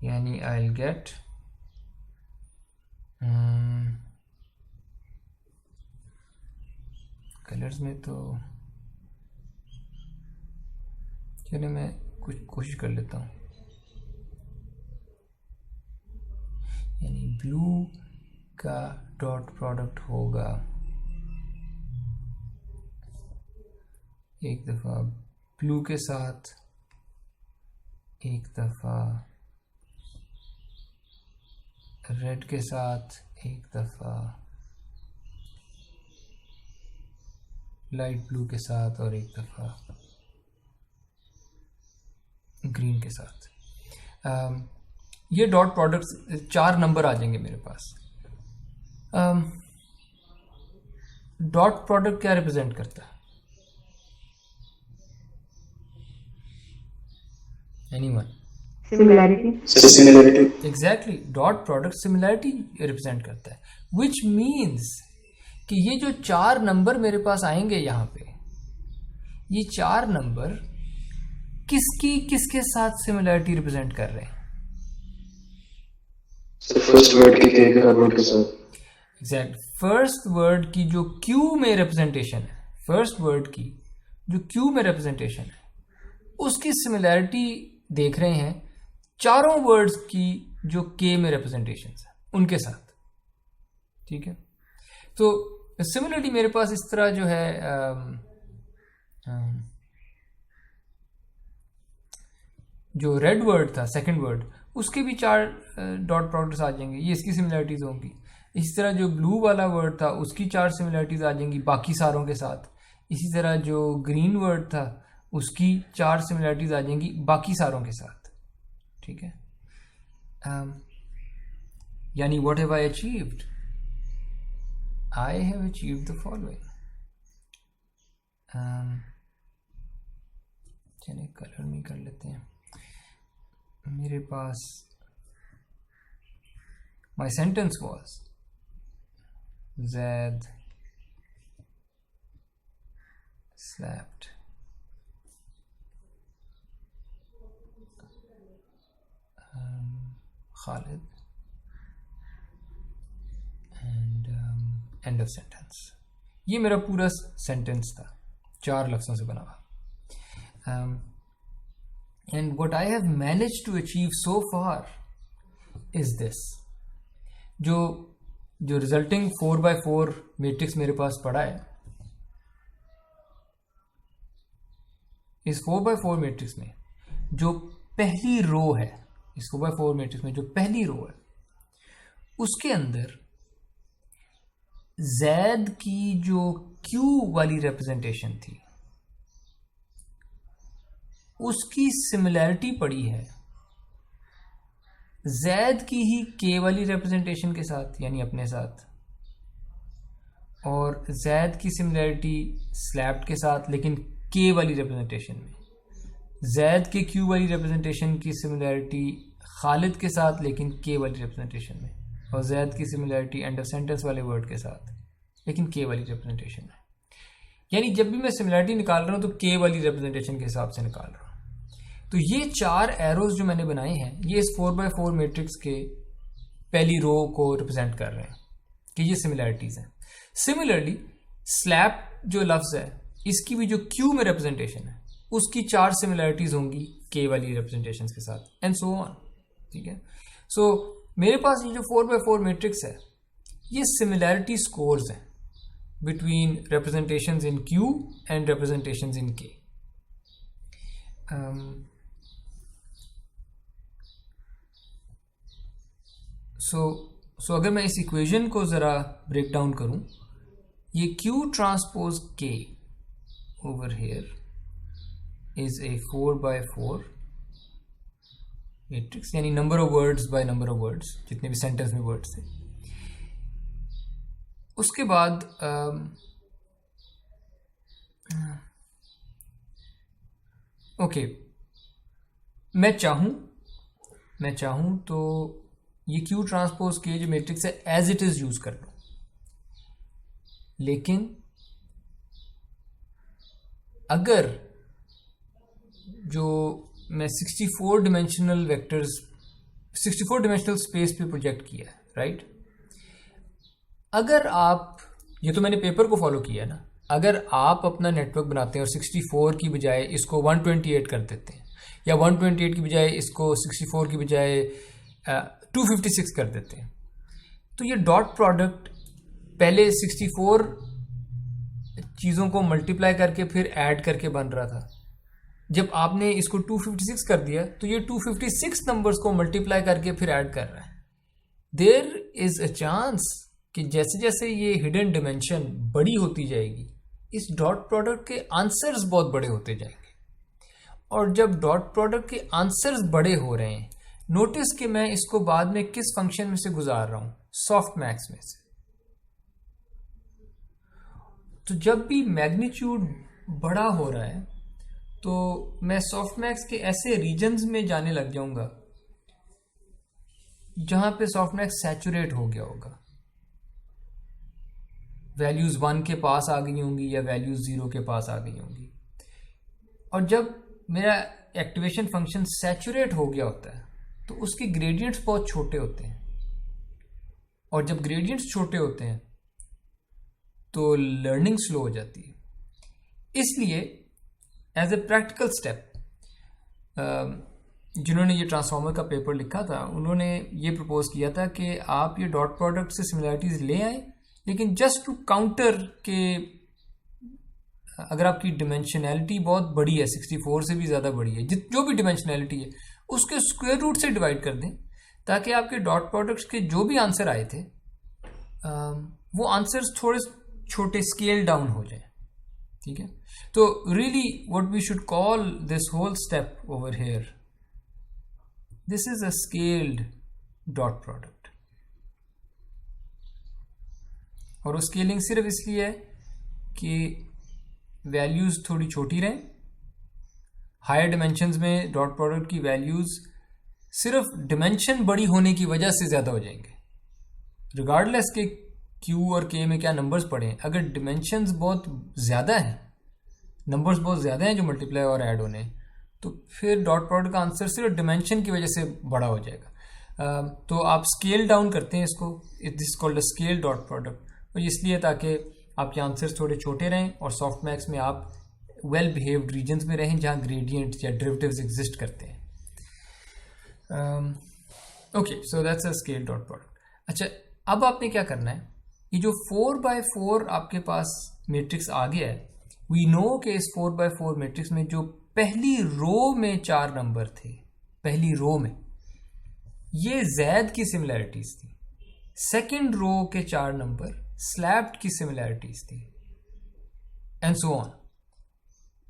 यानी आई विल गेट कलर्स में तो चलिए मैं कुछ कोशिश कर लेता हूँ। यानी ब्लू का डॉट प्रोडक्ट होगा एक दफा ब्लू के साथ, एक दफा रेड के साथ, एक दफा लाइट ब्लू के साथ, और एक दफा ग्रीन के साथ। ये डॉट प्रोडक्ट्स 4 नंबर आ जाएंगे मेरे पास। डॉट प्रोडक्ट क्या रिप्रेजेंट करता है? Anyone? Similarity. Exactly, dot product similarity represent करता है, विच मीन्स कि ये जो 4 नंबर मेरे पास आएंगे यहाँ पे, ये 4 नंबर किसके साथ सिमिलैरिटी रिप्रेजेंट कर रहे हैं? फर्स्ट वर्ड की के हर वर्ड के साथ। एग्जैक्ट, फर्स्ट वर्ड की जो क्यू में रिप्रेजेंटेशन है, फर्स्ट वर्ड की जो क्यू में रिप्रेजेंटेशन है, उसकी सिमिलैरिटी देख रहे हैं चारों वर्ड्स की जो के में रिप्रेजेंटेशन है उनके साथ। ठीक है, तो सिमिलरिटी मेरे पास इस तरह जो है जो रेड वर्ड था सेकंड वर्ड, उसके भी 4 डॉट प्रोडक्ट्स आ जाएंगे, ये इसकी सिमिलरिटीज होंगी। इसी तरह जो ब्लू वाला वर्ड था उसकी 4 सिमिलरिटीज आ जाएंगी बाकी सारों के साथ। इसी तरह जो ग्रीन वर्ड था उसकी 4 सिमिलरिटीज आ जाएंगी बाकी सारों के साथ। ठीक है, यानी what have I achieved? I have achieved the following. चलिए कलर में कर लेते हैं। मेरे पास my sentence was Zaid slapped Khalid and end of sentence. ये मेरा पूरा सेंटेंस था, 4 लफ्ज़ों से बना हुआ. And what I have managed to achieve so far is this. जो रिजल्टिंग 4x4 मैट्रिक्स मेरे पास पड़ा है, इस 4x4 मैट्रिक्स में जो पहली रो है, इस 4x4 मैट्रिक्स में जो पहली रो है, उसके अंदर Z की जो Q वाली रिप्रेजेंटेशन थी उसकी सिमिलैरिटी पड़ी है Z की ही K वाली रिप्रेजेंटेशन के साथ, यानी अपने साथ, और Z की सिमिलैरिटी स्लैप्ड के साथ लेकिन K वाली रिप्रेजेंटेशन में, Z के Q वाली रिप्रेजेंटेशन की सिमिलैरिटी खालिद के साथ लेकिन K वाली रिप्रेजेंटेशन में, और Z की सिमिलैरिटी एंड ऑफ सेंटेंस वाले वर्ड के साथ लेकिन K वाली रिप्रेजेंटेशन में. यानी जब भी मैं सिमिलैरिटी निकाल रहा हूँ तो K वाली रिप्रेजेंटेशन के हिसाब से निकाल रहा हूँ. तो ये 4 एरोज जो मैंने बनाए हैं ये इस 4x4 मैट्रिक्स के पहली रो को रिप्रेजेंट कर रहे हैं कि ये सिमिलैरिटीज हैं. सिमिलरली स्लैप जो लफ्ज़ है इसकी भी जो Q में रिप्रेजेंटेशन है उसकी 4 सिमिलैरिटीज होंगी K वाली रिप्रेजेंटेशन के साथ, एंड सो ऑन. ठीक है. सो मेरे पास ये जो 4x4 मैट्रिक्स है ये सिमिलैरिटी स्कोर्स हैं between representations in Q and representations in K. So अगर मैं इस इक्वेशन को ज़रा ब्रेक डाउन करूं, ये Q transpose K over here is a 4x4 matrix, यानी number of words by number of words, जितने भी सेंटेंस में वर्ड्स थे. उसके बाद ओके, मैं चाहूँ तो ये Q ट्रांसपोज के जो मैट्रिक्स है एज इट इज़ यूज़ कर लूँ, लेकिन अगर जो मैं 64 डिमेंशनल वेक्टर्स 64 डिमेंशनल स्पेस पे प्रोजेक्ट किया है, राइट, अगर आप, ये तो मैंने पेपर को फॉलो किया है ना, अगर आप अपना नेटवर्क बनाते हैं और 64 की बजाय इसको 128 कर देते हैं, या 128 की बजाय इसको 64 की बजाय 256 कर देते हैं, तो ये डॉट प्रोडक्ट पहले 64 चीज़ों को मल्टीप्लाई करके फिर ऐड करके बन रहा था. जब आपने इसको 256 कर दिया तो ये 256 नंबर्स को मल्टीप्लाई करके फिर ऐड कर रहा है. देयर इज़ अ चांस कि जैसे जैसे ये हिडन डिमेंशन बड़ी होती जाएगी इस डॉट प्रोडक्ट के आंसर्स बहुत बड़े होते जाएंगे. और जब डॉट प्रोडक्ट के आंसर्स बड़े हो रहे हैं, नोटिस कि मैं इसको बाद में किस फंक्शन में से गुजार रहा हूं, सॉफ्ट मैक्स में से. तो जब भी मैग्नीट्यूड बड़ा हो रहा है तो मैं सॉफ्ट मैक्स के ऐसे रीजन्स में जाने लग जाऊंगा जहां पे सॉफ्ट मैक्स सैचुरेट हो गया होगा, वैल्यूज 1 के पास आ गई होंगी या वैल्यूज 0 के पास आ गई होंगी. और जब मेरा एक्टिवेशन फंक्शन सैचुरेट हो गया होता है तो उसके ग्रेडियंट्स बहुत छोटे होते हैं, और जब ग्रेडियंट्स छोटे होते हैं तो लर्निंग स्लो हो जाती है. इसलिए एज ए प्रैक्टिकल स्टेप जिन्होंने ये ट्रांसफॉर्मर का पेपर लिखा था उन्होंने ये प्रपोज किया था कि आप ये डॉट प्रोडक्ट से सिमिलैरिटीज ले आए, लेकिन जस्ट टू काउंटर के अगर आपकी डिमेंशनैलिटी बहुत बड़ी है, 64 से भी ज़्यादा बड़ी है, जो भी डिमेंशनैलिटी है उसके स्क्वायर रूट से डिवाइड कर दें, ताकि आपके डॉट प्रोडक्ट्स के जो भी आंसर आए थे वो आंसर्स थोड़े छोटे स्केल डाउन हो जाए. ठीक है. तो really what we should call this whole step over here, this is a scaled dot product. और वो स्केलिंग सिर्फ इसलिए है कि वैल्यूज थोड़ी छोटी रहें. हायर डिमेंशंस में डॉट प्रोडक्ट की वैल्यूज सिर्फ डिमेंशन बड़ी होने की वजह से ज़्यादा हो जाएंगे, रिगार्डलेस के क्यू और के में क्या नंबर्स पड़े हैं। अगर डिमेंशंस बहुत ज़्यादा हैं, नंबर्स बहुत ज़्यादा हैं जो मल्टीप्लाई और ऐड होने हैं, तो फिर डॉट प्रोडक्ट का आंसर सिर्फ डिमेंशन की वजह से बड़ा हो जाएगा। तो आप स्केल डाउन करते हैं इसको, this called a scale dot product, और इसलिए ताकि आपके आंसर्स थोड़े छोटे रहें और सॉफ्ट मैक्स में आप वेल बिहेव्ड रीजन्स में रहें जहाँ ग्रेडियंट्स या डेरिवेटिव्स एग्जिस्ट करते हैं। Okay, so that's a scale dot product. अच्छा, अब आपने क्या करना है, ये जो 4x4 आपके पास मैट्रिक्स आ गया है, वी नो कि इस 4x4 मैट्रिक्स में जो पहली रो में 4 नंबर थे, पहली रो में ये जैद की सिमिलैरिटीज थी, सेकंड रो के 4 नंबर स्लैब्ड की सिमिलैरिटीज थी, एंड सो ऑन।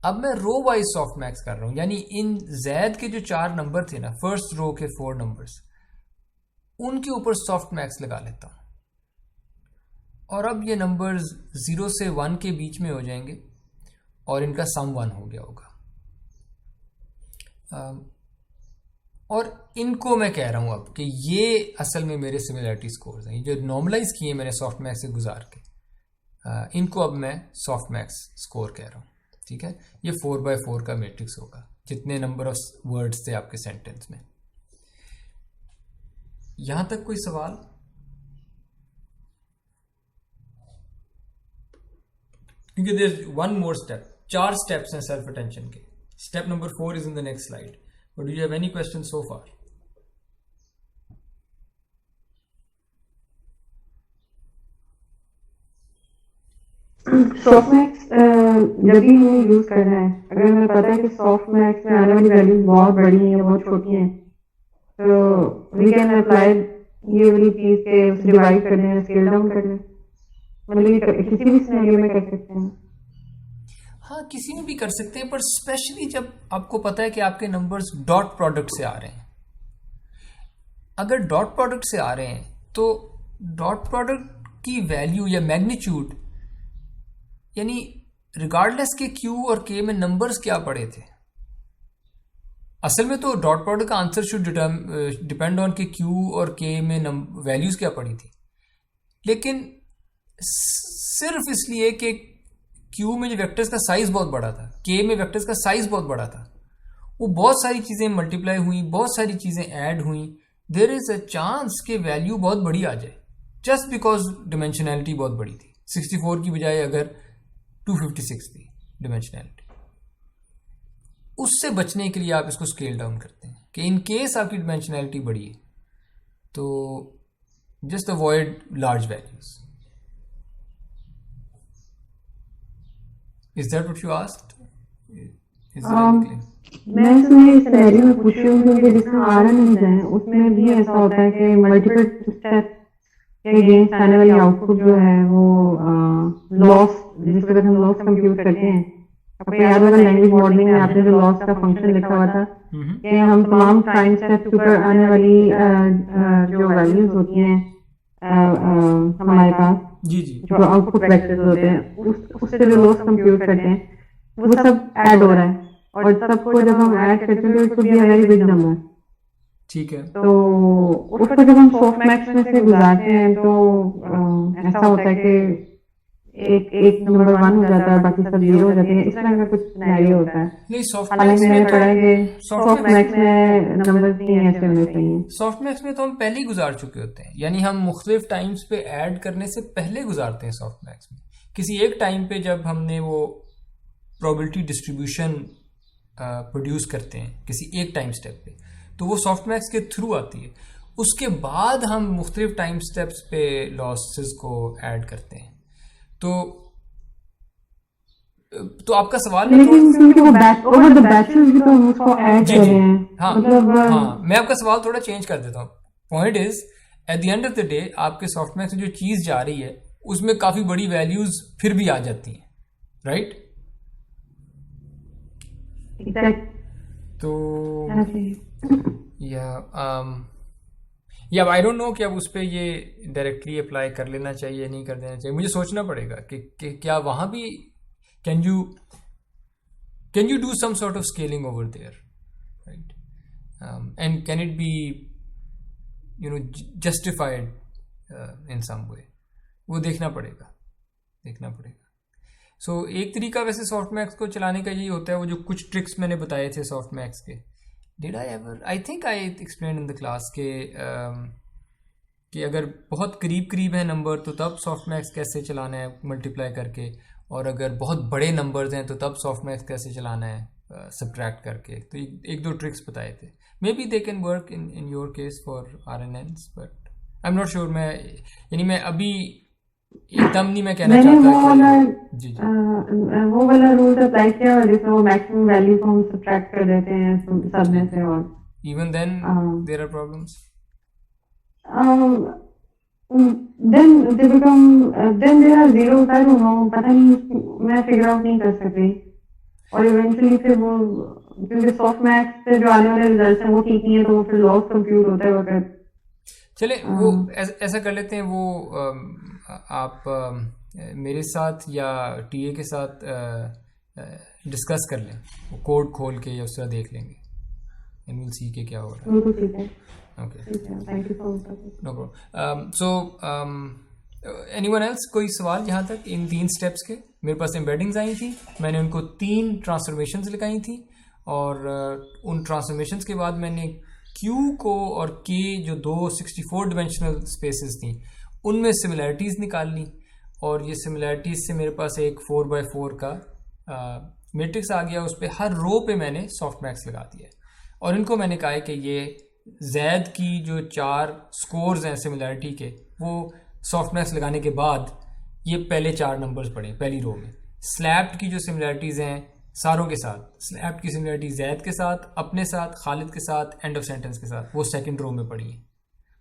अब मैं रो वाइज सॉफ्ट मैक्स कर रहा हूं, यानी इन जैद के जो 4 नंबर थे ना, फर्स्ट रो के 4 नंबर्स, उनके ऊपर सॉफ्ट मैक्स लगा लेता हूं, और अब ये नंबर्स 0 से 1 के बीच में हो जाएंगे और इनका सम 1 हो गया होगा। और इनको मैं कह रहा हूं अब कि ये असल में मेरे सिमिलैरिटी स्कोर्स हैं, ये जो नॉर्मलाइज किए मैंने सॉफ्ट मैक्स से गुजार के, इनको अब मैं सॉफ्ट मैक्स स्कोर कह रहा हूं। ठीक है, ये 4x4 का मैट्रिक्स होगा, जितने नंबर ऑफ वर्ड्स थे आपके सेंटेंस में। यहां तक कोई सवाल? क्योंकि there is one more step, 4 steps हैं सेल्फ अटेंशन के। Step number 4 is in the next slide, but do you have any question so far? Softmax जब भी हमें यूज करना है, अगर हमें पता है कि सॉफ्ट मैक्स में आने वाली वैल्यूज बहुत बड़ी हैं, बहुत छोटी हैं, तो वी कैन अप्लाई ये वाली चीज के उसे डिवाइड कर दें, स्केल डाउन कर दें, मतलब ये किसी भी सिनेरियो में कर सकते हैं। हाँ, किसी में भी कर सकते हैं, पर स्पेशली जब आपको पता है कि आपके नंबर्स डॉट प्रोडक्ट से आ रहे हैं। अगर डॉट प्रोडक्ट से आ रहे हैं तो डॉट प्रोडक्ट की वैल्यू या मैग्नीट्यूड, यानी रिगार्डलेस के क्यू और के में नंबर्स क्या पड़े थे, असल में तो डॉट प्रोडक्ट का आंसर शुड डिपेंड ऑन कि क्यू और के में वैल्यूज क्या पड़ी थी, लेकिन सिर्फ इसलिए कि क्यू में जो वेक्टर्स का साइज बहुत बड़ा था, के में वेक्टर्स का साइज बहुत बड़ा था, वो बहुत सारी चीजें मल्टीप्लाई हुई, बहुत सारी चीजें ऐड हुई, देयर इज अ चांस कि वैल्यू बहुत बड़ी आ जाए, जस्ट बिकॉज डिमेंशनैलिटी बहुत बड़ी थी। 64 की बजाय अगर 256 थी डिमेंशनैलिटी। उससे बचने के लिए आप इसको स्केल डाउन करते हैं कि इन केस आपकी डिमेंशनैलिटी बड़ी है तो just avoid large values. Is that what you asked? Is that clear? मैं इसमें सिनेरियो में पूछ रही हूँ क्योंकि जिसमें RNNs हैं उसमें भी ऐसा होता है कि मल्टीपल स्टेप के अगेंस्ट आने वाली आउटपुट जो है वो लॉस, जिस वक्त हम लॉस कंप्यूट करते हैं, आपको याद होगा लैंग्वेज मॉडलिंग में आपने जो लॉस का फंक्शन लिखा हुआ था कि हम तमाम टाइम स्टेप्स के ऊपर आने वाली जो वैल्यूज होती हैं हमारे पास, जी जी, जो आउटपुट वेक्टर्स होते हैं, उससे जो लॉस कंप्यूट करते हैं वो सब ऐड हो रहा है, और सबको जब हम ऐड करते हैं तो it will be a very big number. ठीक है, तो उसको जब हम सॉफ्ट मैक्स में से गुजारते हैं तो ऐसा होता है कि एक नंबर 1 हो जाता है, बाकी सब 0 हो जाते हैं, इस तरह का कुछ सिनेरियो होता है। नहीं, सॉफ्ट हालांकि मैंने पढ़ा है कि सॉफ्ट सॉफ्ट मैक्स में नंबर्स नहीं ऐसे होने चाहिए। सॉफ्ट मैक्स में तो हम पहले ही गुजार चुके होते हैं, यानी हम मुख्तलिफ टाइम्स पे ऐड करने से पहले गुजारते हैं सॉफ्ट मैक्स में। किसी एक टाइम पे जब हमने वो प्रोबेबिलिटी डिस्ट्रीब्यूशन प्रोड्यूस करते हैं किसी एक टाइम स्टेप पे, तो वो सॉफ्ट मैक्स के थ्रू आती है। उसके बाद हम मुख्तलिफ टाइम स्टेप्स पे लॉसेस को ऐड करते हैं। तो आपका सवाल में लेकिन क्योंकि वो ओवर द बैचेस भी तो हम उसको ऐड कर रहे हैं, हाँ, मतलब हाँ, मैं आपका सवाल थोड़ा चेंज कर देता हूँ। Point is, at the end of the day आपके सॉफ्टवेयर से जो चीज जा रही है उसमें काफी बड़ी वैल्यूज फिर भी आ जाती हैं, राइट? तो या आई डोंट नो कि अब उस पर ये डायरेक्टली अप्लाई कर लेना चाहिए, नहीं कर देना चाहिए, मुझे सोचना पड़ेगा कि क्या वहां भी can you do some sort of scaling over there, right? And can it be justified in some way, वो देखना पड़ेगा। सो एक तरीका वैसे सॉफ्ट मैक्स को चलाने का यही होता है, वो जो कुछ ट्रिक्स मैंने बताए थे सॉफ्ट मैक्स के, did I ever, I think I explain in the class के कि अगर बहुत करीब है नंबर तो तब सॉफ्ट मैक्स कैसे चलाना है मल्टीप्लाई करके, और अगर बहुत बड़े नंबर्स हैं तो तब सॉफ्ट मैक्स कैसे चलाना है सब्ट्रैक्ट करके। तो एक दो ट्रिक्स बताए थे, may be they can work in your case for RNNs, but I am not sure. मैं अभी एकदम नहीं मैं कहना मैंने चाहता वो वाला कि जी वो वाला रूल अप्लाई किया जिसमें वो मैक्सिमम वैल्यू को हम सब्ट्रैक्ट कर देते हैं सब में से, और even then um, there are problems. then they become then there are zeros, I don't know, पता नहीं, मैं फिगर आउट नहीं कर सकती। और इवेंचुअली फिर वो, क्योंकि सॉफ्ट मैक्स से जो आने वाले रिजल्ट हैं वो ठीक नहीं है, तो वो फिर लॉस कंप्यूट होता है वगैरह। चले वो ऐसा कर लेते हैं, वो आप मेरे साथ या टीए के साथ डिस्कस कर लें, वो कोड खोल के या उसका देख लेंगे, एंड विल सी के क्या हो रहा है। बिल्कुल ठीक है, okay, thank you so much. No problem. So anyone else, कोई सवाल यहाँ तक इन 3 स्टेप्स के? मेरे पास एम्बेडिंग्स आई थी, मैंने उनको 3 ट्रांसफॉर्मेशंस लगाई थी, और उन ट्रांसफॉर्मेशंस के बाद मैंने Q को और K जो 264 डिमेंशनल स्पेसेस थी उनमें सिमिलैरिटीज़ निकाल ली, और ये सिमिलैरिटीज़ से मेरे पास एक 4x4 का मैट्रिक्स आ गया। उस पर हर रो पे मैंने सॉफ्ट मैक्स लगा दिया, और इनको मैंने कहा है कि ये जैद की जो 4 स्कोर्स हैं सिमिलैरिटी के, वो सॉफ्ट मैक्स लगाने के बाद ये पहले 4 नंबर्स पढ़े पहली रो में। स्लैप्ड की जो सिमिलैरिटीज़ हैं सारों के साथ, स्लैप्ड की सिमिलैरिटी जैद के साथ, अपने साथ, खालिद के साथ, एंड ऑफ सेंटेंस के साथ, वो सेकंड रो में पढ़ी है।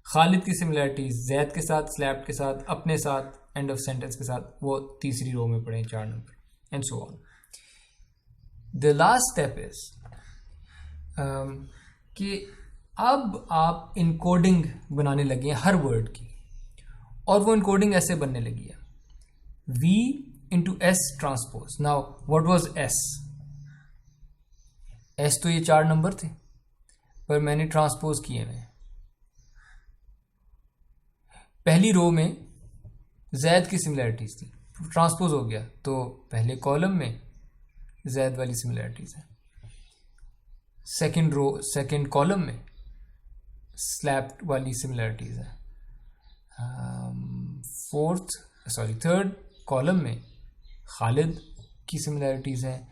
खालिद की सिमिलैरिटी जैद के साथ, स्लैप्ड के साथ, अपने साथ, एंड ऑफ सेंटेंस के साथ, वो तीसरी रो में पढ़े 4 number, and so on. The last step is कि अब आप इनकोडिंग बनाने लगे हैं हर वर्ड की, और वो इनकोडिंग ऐसे बनने लगी है, V into S transpose. Now what was S तो ये 4 नंबर थे, पर मैंने ट्रांसपोज किए हैं। पहली रो में जैद की सिमिलैरिटीज थी, ट्रांसपोज हो गया, तो पहले कॉलम में जैद वाली सिमिलैरिटीज है, सेकंड कॉलम में स्लैप्ड वाली सिमिलैरिटीज है, थर्ड कॉलम में खालिद की सिमिलैरिटीज हैं,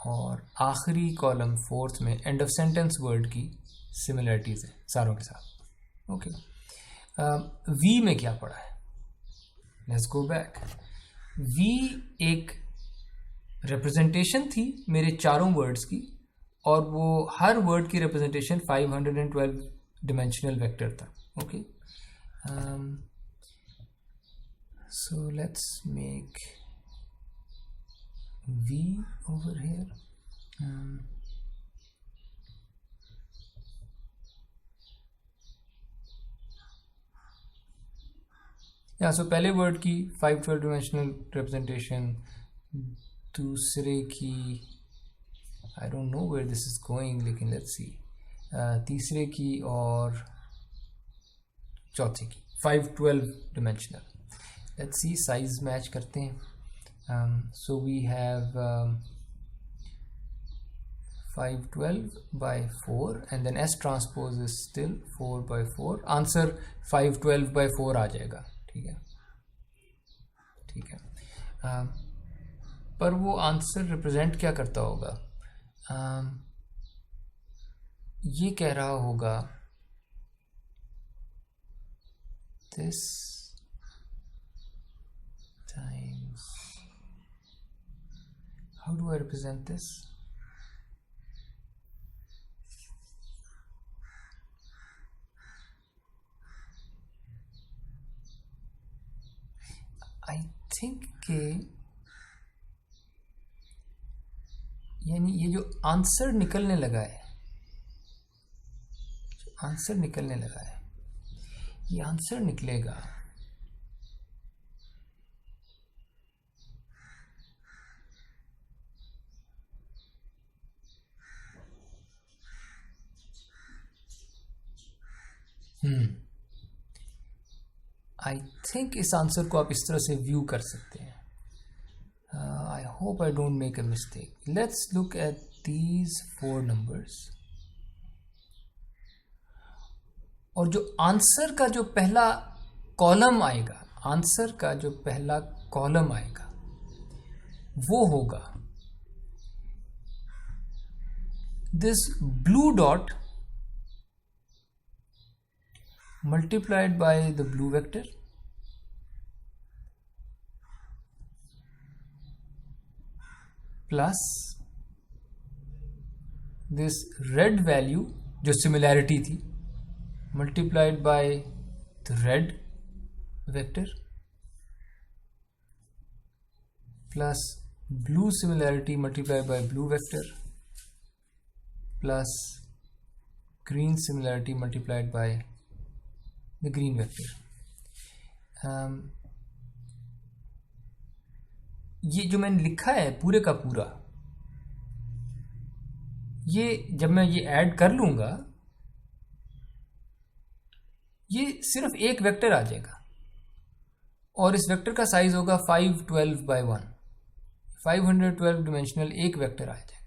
और आखिरी कॉलम फोर्थ में एंड ऑफ सेंटेंस वर्ड की सिमिलैरिटीज हैं सारों के साथ। ओके, वी में क्या पड़ा है? Let's go back. वी एक रिप्रेजेंटेशन थी मेरे चारों वर्ड्स की, और वो हर वर्ड की रिप्रेजेंटेशन 512 डिमेंशनल वेक्टर था। Okay, so let's make V over here. So पहले वर्ड की 512 डिमेंशनल रिप्रेजेंटेशन, दूसरे की I don't know where this is going, लेकिन लेट्स सी, तीसरे की और चौथे की 512 dimensional. Let's see, size match करते हैं। So we have 512 by 4 and then S transpose is still 4 by 4. Answer 512 by 4 आ जाएगा। ठीक है। पर वो आंसर रिप्रेजेंट क्या करता होगा? ये कह रहा होगा this times, how do I represent this? I think कि यानी ये जो आंसर निकलने लगा है, ये आंसर निकलेगा आई थिंक इस आंसर को आप इस तरह से व्यू कर सकते हैं. I hope I don't make a mistake. Let's look at these 4 numbers. और जो आंसर का जो पहला कॉलम आएगा, आंसर का जो पहला कॉलम आएगा वो होगा this blue dot multiplied by the blue vector plus this red value जो similarity थी multiplied by the red vector plus blue similarity multiplied by blue vector plus green similarity multiplied by the green vector. ये जो मैंने लिखा है पूरे का पूरा, ये जब मैं ये ऐड कर लूंगा ये सिर्फ एक वेक्टर आ जाएगा और इस वेक्टर का साइज होगा 512 by 1. 512 डिमेंशनल एक वेक्टर आ जाएगा.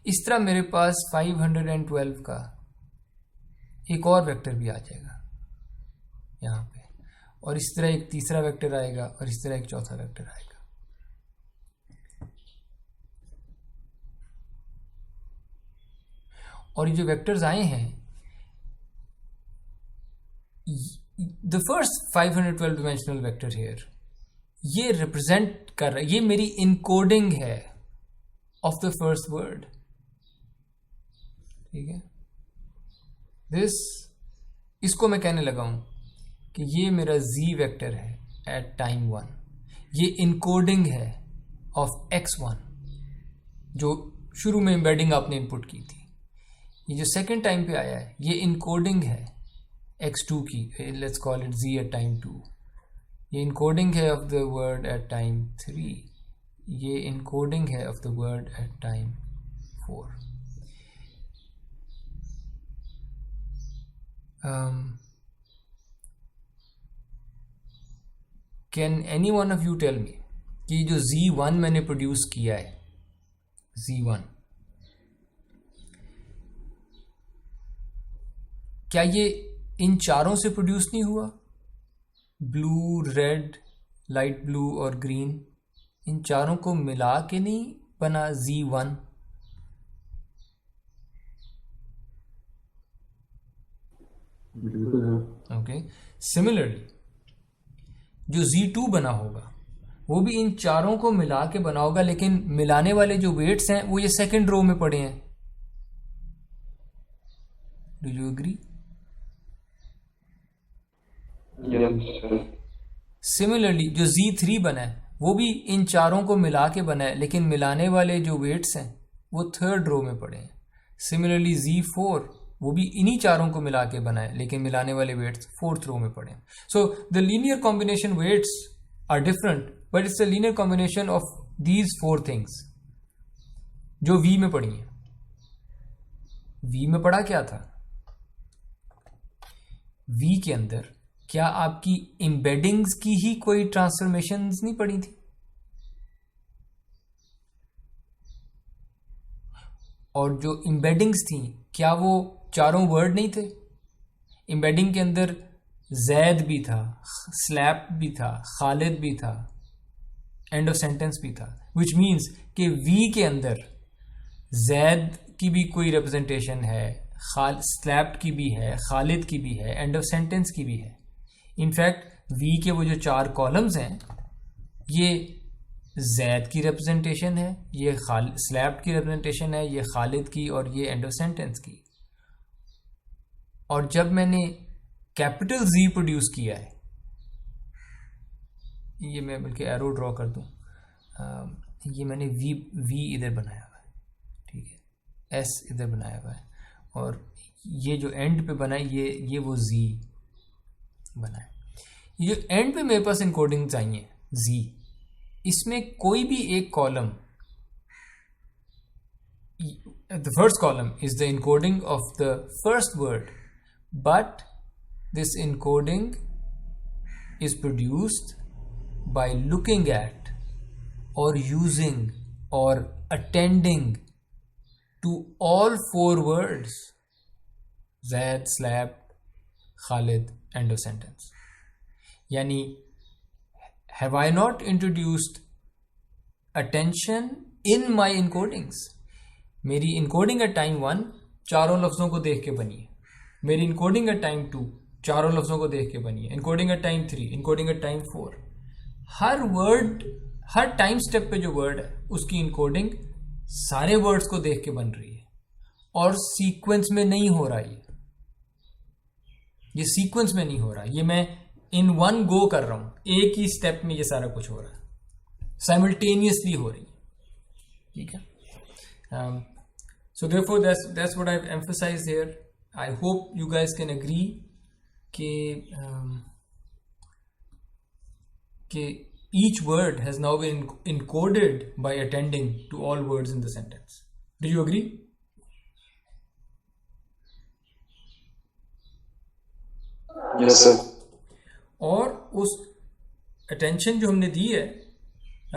इस तरह मेरे पास 512 का एक और वेक्टर भी आ जाएगा यहाँ पे, और इस तरह एक तीसरा वेक्टर आएगा और इस तरह एक चौथा वेक्टर आएगा. और ये जो वेक्टर्स आए हैं, the first 512 dimensional vector here, ये रिप्रेजेंट कर रहा है, ये मेरी इनकोडिंग है ऑफ द फर्स्ट वर्ड. ठीक है, इसको मैं कहने लगा हूं कि ये मेरा z वेक्टर है एट टाइम 1. ये इनकोडिंग है ऑफ x1 जो शुरू में एम्बेडिंग आपने इनपुट की थी. ये जो सेकंड टाइम पे आया है ये इनकोडिंग है x2 की, let's call it z at time 2. ये इनकोडिंग है of the word at time 3. ये इनकोडिंग है of the word at time 4. Can any one of you tell me कि जो z1 मैंने प्रोड्यूस किया है, z1, क्या ये इन चारों से प्रोड्यूस नहीं हुआ? ब्लू, रेड, लाइट ब्लू और ग्रीन, इन चारों को मिला के नहीं बना z1? ओके. सिमिलरली जो z2 बना होगा वो भी इन चारों को मिला के बना होगा, लेकिन मिलाने वाले जो वेट्स हैं वो ये सेकंड रो में पड़े हैं. Do you agree? सिमिलरली जो z3 बना है वो भी इन चारों को मिला के बना है, लेकिन मिलाने वाले जो वेट्स हैं वो थर्ड रो में पड़े हैं. सिमिलरली z4 वो भी इन्हीं चारों को मिला के बना है, लेकिन मिलाने वाले वेट्स फोर्थ रो में पड़े हैं. So the linear combination weights are different, but it's the linear combination of these 4 things जो v में पड़ी हैं. v में पड़ा क्या था? v के अंदर क्या आपकी एम्बेडिंग्स की ही कोई ट्रांसफॉर्मेशंस नहीं पड़ी थी? और जो एम्बेडिंग्स थी क्या वो चारों वर्ड नहीं थे? एम्बेडिंग के अंदर जैद भी था, स्लैप भी था, खालिद भी था, एंड ऑफ सेंटेंस भी था, विच मीन्स कि वी के अंदर जैद की भी कोई रिप्रेजेंटेशन है, स्लैप्ड की भी है, खालिद की भी है, एंड ऑफ सेंटेंस की भी है. इनफैक्ट वी के वो जो 4 कॉलम्स हैं ये जैद की रिप्रेजेंटेशन है, ये स्लैप्ड की रिप्रेजेंटेशन है, ये खालिद की और ये एंड ऑफ सेंटेंस की. और जब मैंने कैपिटल Z प्रोड्यूस किया है, ये मैं बल्कि एरो ड्रॉ कर दूं, ये मैंने V इधर बनाया हुआ है, ठीक है, S इधर बनाया हुआ है, और ये जो एंड पे बना है ये वो Z बना है. ये जो एंड पे मेरे पास इनकोडिंग चाहिए Z, इसमें कोई भी एक column, the first column is the encoding of the first word, but this encoding is produced by looking at or using or attending to all 4 words: Zaid, slapped, Khalid, end of sentence. Yani, have I not introduced attention in my encodings? मेरी encoding at time 1 चारों लफ्ज़ों को देख के बनी है, मेरी encoding at time 2 चारों लफ्ज़ों को देख के बनी है, encoding at time 3, encoding at time 4. Her word, her time step पे जो वर्ड है उसकी इनकोडिंग सारे वर्ड्स को देख के बन रही है और सीक्वेंस में नहीं हो रहा है। ये सीक्वेंस में नहीं हो रहा, ये मैं इन वन गो कर रहा हूं, एक ही स्टेप में ये सारा कुछ हो रहा है, साइमल्टेनियसली हो रही है। ठीक है, so therefore that's what I have emphasized here. I hope you guys can agree कि each word has now been encoded by attending to all words in the sentence. Do you agree? Yes, sir. और उस attention जो हमने दी है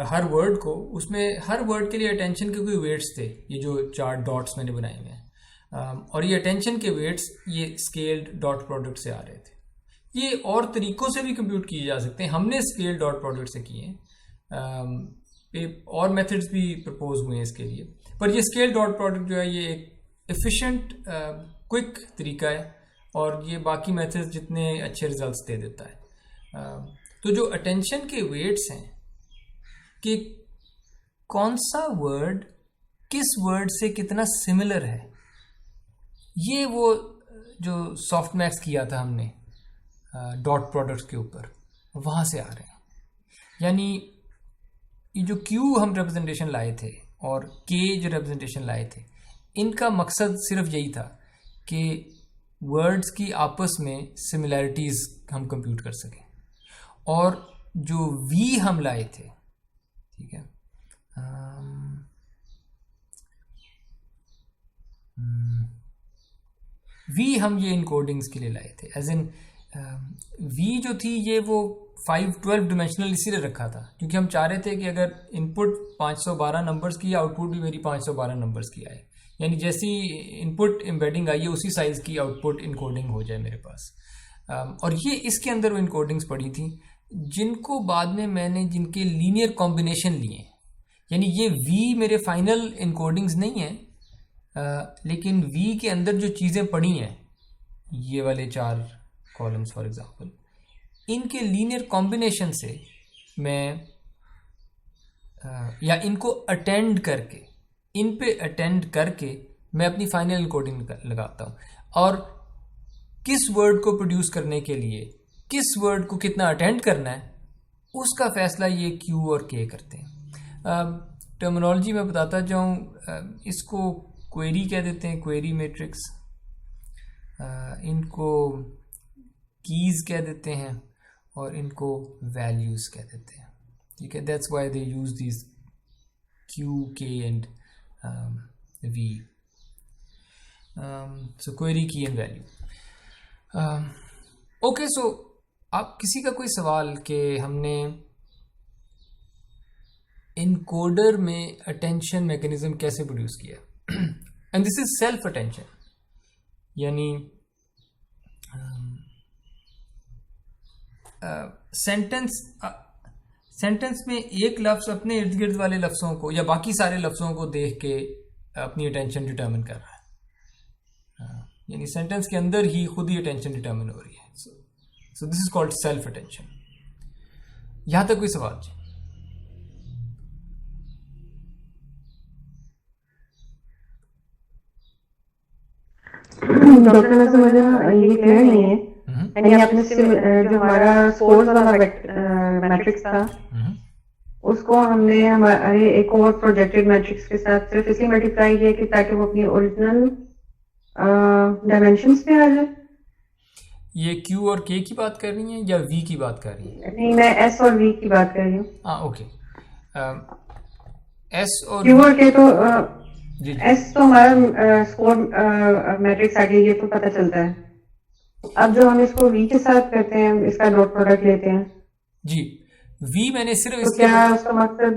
हर word को, उसमें हर word के लिए attention के कोई weights थे, ये जो 4 डॉट्स मैंने बनाए हुए हैं, और ये attention के weights ये scaled dot product से आ रहे थे। ये और तरीक़ों से भी कंप्यूट किए जा सकते हैं, हमने स्केल डॉट प्रोडक्ट से किए हैं, और मेथड्स भी प्रपोज हुए हैं इसके लिए, पर ये स्केल डॉट प्रोडक्ट जो है ये एक एफिशिएंट क्विक तरीका है और ये बाकी मेथड्स जितने अच्छे रिजल्ट्स दे देता है। तो जो अटेंशन के वेट्स हैं कि कौन सा वर्ड किस वर्ड से कितना सिमिलर है, ये वो जो सॉफ्ट मैक्स किया था हमने डॉट प्रोडक्ट्स के ऊपर, वहाँ से आ रहे हैं। यानी ये जो क्यू हम रिप्रेजेंटेशन लाए थे और के जो रिप्रेजेंटेशन लाए थे, इनका मकसद सिर्फ यही था कि वर्ड्स की आपस में सिमिलैरिटीज़ हम कंप्यूट कर सकें। और जो वी हम लाए थे, ठीक है, वी हम ये इनकोडिंग्स के लिए लाए थे, एज इन वी जो थी ये वो 512 डिमेंशनल इसीलिए रखा था क्योंकि हम चाह रहे थे कि अगर इनपुट 512 नंबर्स की, आउटपुट भी मेरी 512 नंबर्स की आए, यानी जैसी इनपुट एम्बेडिंग आई है उसी साइज़ की आउटपुट इनकोडिंग हो जाए मेरे पास। और ये इसके अंदर वो इनकोडिंग्स पड़ी थी जिनको बाद में मैंने जिनके लीनियर कॉम्बिनेशन लिए, यानी ये वी मेरे फाइनल इनकोडिंग्स नहीं हैं, लेकिन वी के अंदर जो चीज़ें पड़ी हैं, ये वाले 4 कॉलम्स फॉर एग्जांपल, इनके लीनियर कॉम्बिनेशन से मैं या इनको अटेंड करके, इन पे अटेंड करके मैं अपनी फाइनल इनकोडिंग लगाता हूँ। और किस वर्ड को प्रोड्यूस करने के लिए किस वर्ड को कितना अटेंड करना है, उसका फैसला ये क्यू और के करते हैं। टर्मिनोलॉजी में बताता जाऊँ, इसको क्वेरी कह देते हैं, क्वेरी मैट्रिक्स, इनको कीज कह देते हैं और इनको वैल्यूज कह देते हैं। ठीक है, that's why they use this Q, के एंड वी। सो क्वेरी, की एंड वैल्यू। ओके, सो आप किसी का कोई सवाल कि हमने इनकोडर में अटेंशन मैकेनिज्म कैसे प्रोड्यूस किया, and this is self attention, यानी सेंटेंस में एक लफ्ज़ अपने इर्द गिर्द वाले लफ्ज़ों को या बाकी सारे लफ्ज़ों को देख के अपनी अटेंशन डिटर्मिन कर रहा है, यानी सेंटेंस के अंदर ही खुद ही अटेंशन डिटर्मिन हो रही है। So this is called self attention. यहां तक कोई सवाल? डॉक्टर वैसे मुझे ये क्लियर नहीं है, यानी आपने जो हमारा स्कोर्स वाला मैट्रिक्स था उसको हमने हमारे एक और प्रोजेक्टेड मैट्रिक्स के साथ सिर्फ इसलिए मल्टीप्लाई किया कि ताकि वो अपनी ओरिजिनल डायमेंशंस पे आ जाए। ये क्यू और के की बात कर रही हैं या वी की बात कर रही हैं? नहीं, मैं एस और वी की बात कर रही हूँ। हाँ, ओके। एस और क्यू और के तो एस तो हमारा स्कोर मैट्रिक्स आ गया, ये तो पता चलता है। अब जो हम इसको वी के साथ करते हैं, इसका डॉट प्रोडक्ट लेते हैं, जी, वी मैंने सिर्फ तो क्या उसका मकसद,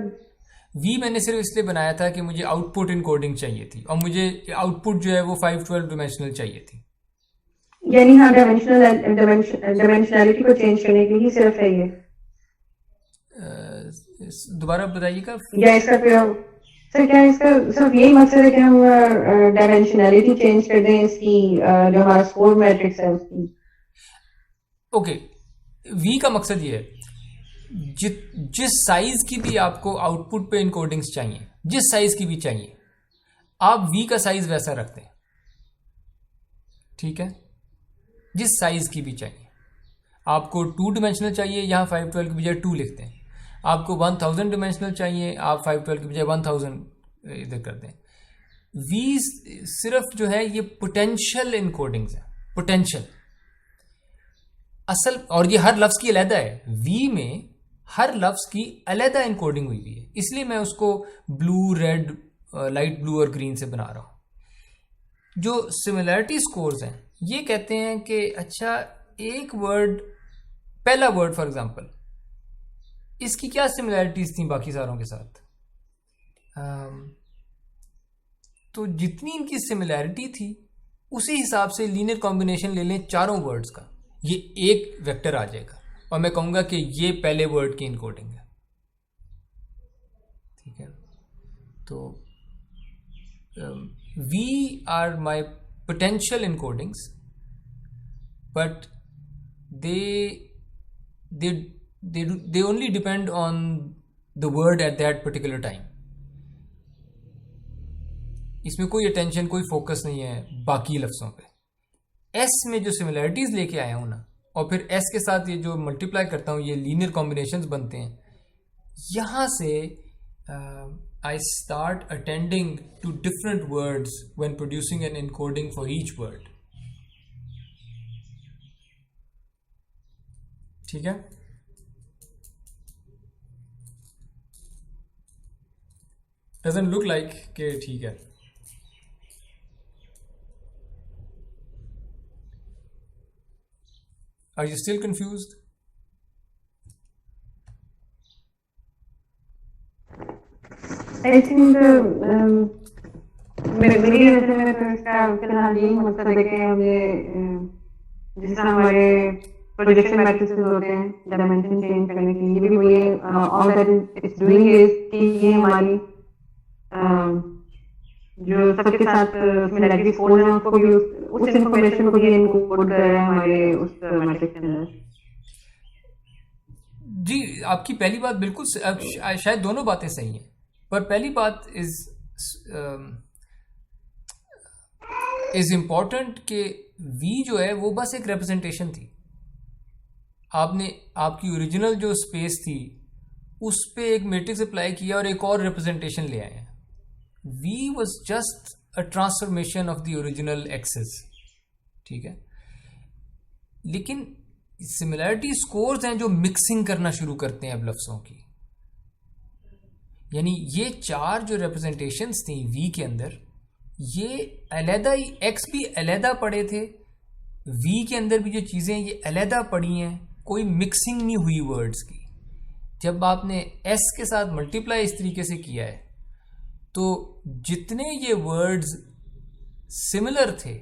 मैंने सिर्फ इसलिए बनाया था कि मुझे आउटपुट इनकोडिंग चाहिए थी और मुझे आउटपुट जो है वो 512 डिमेंशनल चाहिए थी। यानी हाँ डायमेंशनैलिटी को चेंज करने के लिए ही सिर्फ है ये, दोबारा बताइएगा। या इसका क्या सर, क्या इसका सिर्फ यही मकसद है कि हम डायमेंशनैलिटी चेंज कर दें इसकी, जो हमारा स्कोर मैट्रिक्स है उसकी? ओके, वी का मकसद ये है जिस साइज की भी आपको आउटपुट पे इनकोडिंग्स चाहिए, जिस साइज की भी चाहिए, आप वी का साइज वैसा रखते हैं, ठीक है? जिस साइज की भी चाहिए, आपको 2 डिमेंशनल चाहिए, यहाँ 512 की बजाय 2 लिखते हैं। आपको 1000 डिमेंशनल चाहिए, आप 512 की बजाय 1000 इधर करते हैं। वी सिर्फ जो है ये पोटेंशियल इनकोडिंग्स है, पोटेंशियल असल, और ये हर लफ्ज की अलहदा है। वी में हर लफ्ज की अलहदा इनकोडिंग हुई है, इसलिए मैं उसको ब्लू, रेड, लाइट ब्लू और ग्रीन से बना रहा हूं। जो सिमिलैरिटी स्कोर्स हैं ये कहते हैं कि अच्छा, एक वर्ड, पहला वर्ड फॉर एग्जांपल, इसकी क्या सिमिलैरिटीज थी बाकी सारों के साथ? तो जितनी इनकी सिमिलैरिटी थी उसी हिसाब से लीनियर कॉम्बिनेशन ले लें चारों वर्ड्स का, ये एक वेक्टर आ जाएगा और मैं कहूंगा कि ये पहले वर्ड की इनकोडिंग है, ठीक है? तो we are my potential encodings, but they only depend on the word at that particular time. इसमें कोई अटेंशन, कोई फोकस नहीं है बाकी लफ्जों पे। एस में जो सिमिलैरिटीज लेके आया हूं ना, और फिर एस के साथ ये जो मल्टीप्लाई करता हूं, ये लीनियर कॉम्बिनेशंस बनते हैं। यहां से I start attending to different words when producing an encoding for each word, ठीक है? डजंट लुक लाइक कि ठीक है। Are you still confused? I think मेरी नजर में तो इसका फिलहाल यही मकसद है कि हम ये जिस तरह हमारे प्रोजेक्शन मैट्रिसेस होते हैं डायमेंशन चेंज करने के लिए, भी वो ये all that is doing is कि ये हमारी जो सबके साथ सिमिलैरिटी स्कोर है उसको भी उस इंफॉर्मेशन को भी इनकोड कर रहा है हमारे उस मैट्रिक्स के अंदर। जी, आपकी पहली बात बिल्कुल शायद दोनों बातें सही हैं, पर पहली बात इज इम्पॉर्टेंट कि वी जो है वो बस एक रिप्रेजेंटेशन थी। आपने आपकी ओरिजिनल जो स्पेस थी उस पे एक मैट्रिक्स अप्लाई किया और एक और रिप्रेजेंटेशन ले आए हैं। V was just a transformation of the original x's, ठीक है? लेकिन सिमिलैरिटी स्कोर्स हैं जो मिक्सिंग करना शुरू करते हैं अब लफ्जों की। यानी ये चार जो रिप्रेजेंटेशंस थी वी के अंदर, ये अलहदा ही, एक्स भी अलहदा पड़े थे, वी के अंदर भी जो चीज़ें ये अलहदा पड़ी हैं, कोई मिक्सिंग नहीं हुई वर्ड्स की। जब आपने एस के साथ मल्टीप्लाई इस तरीके से किया है तो जितने ये वर्ड्स सिमिलर थे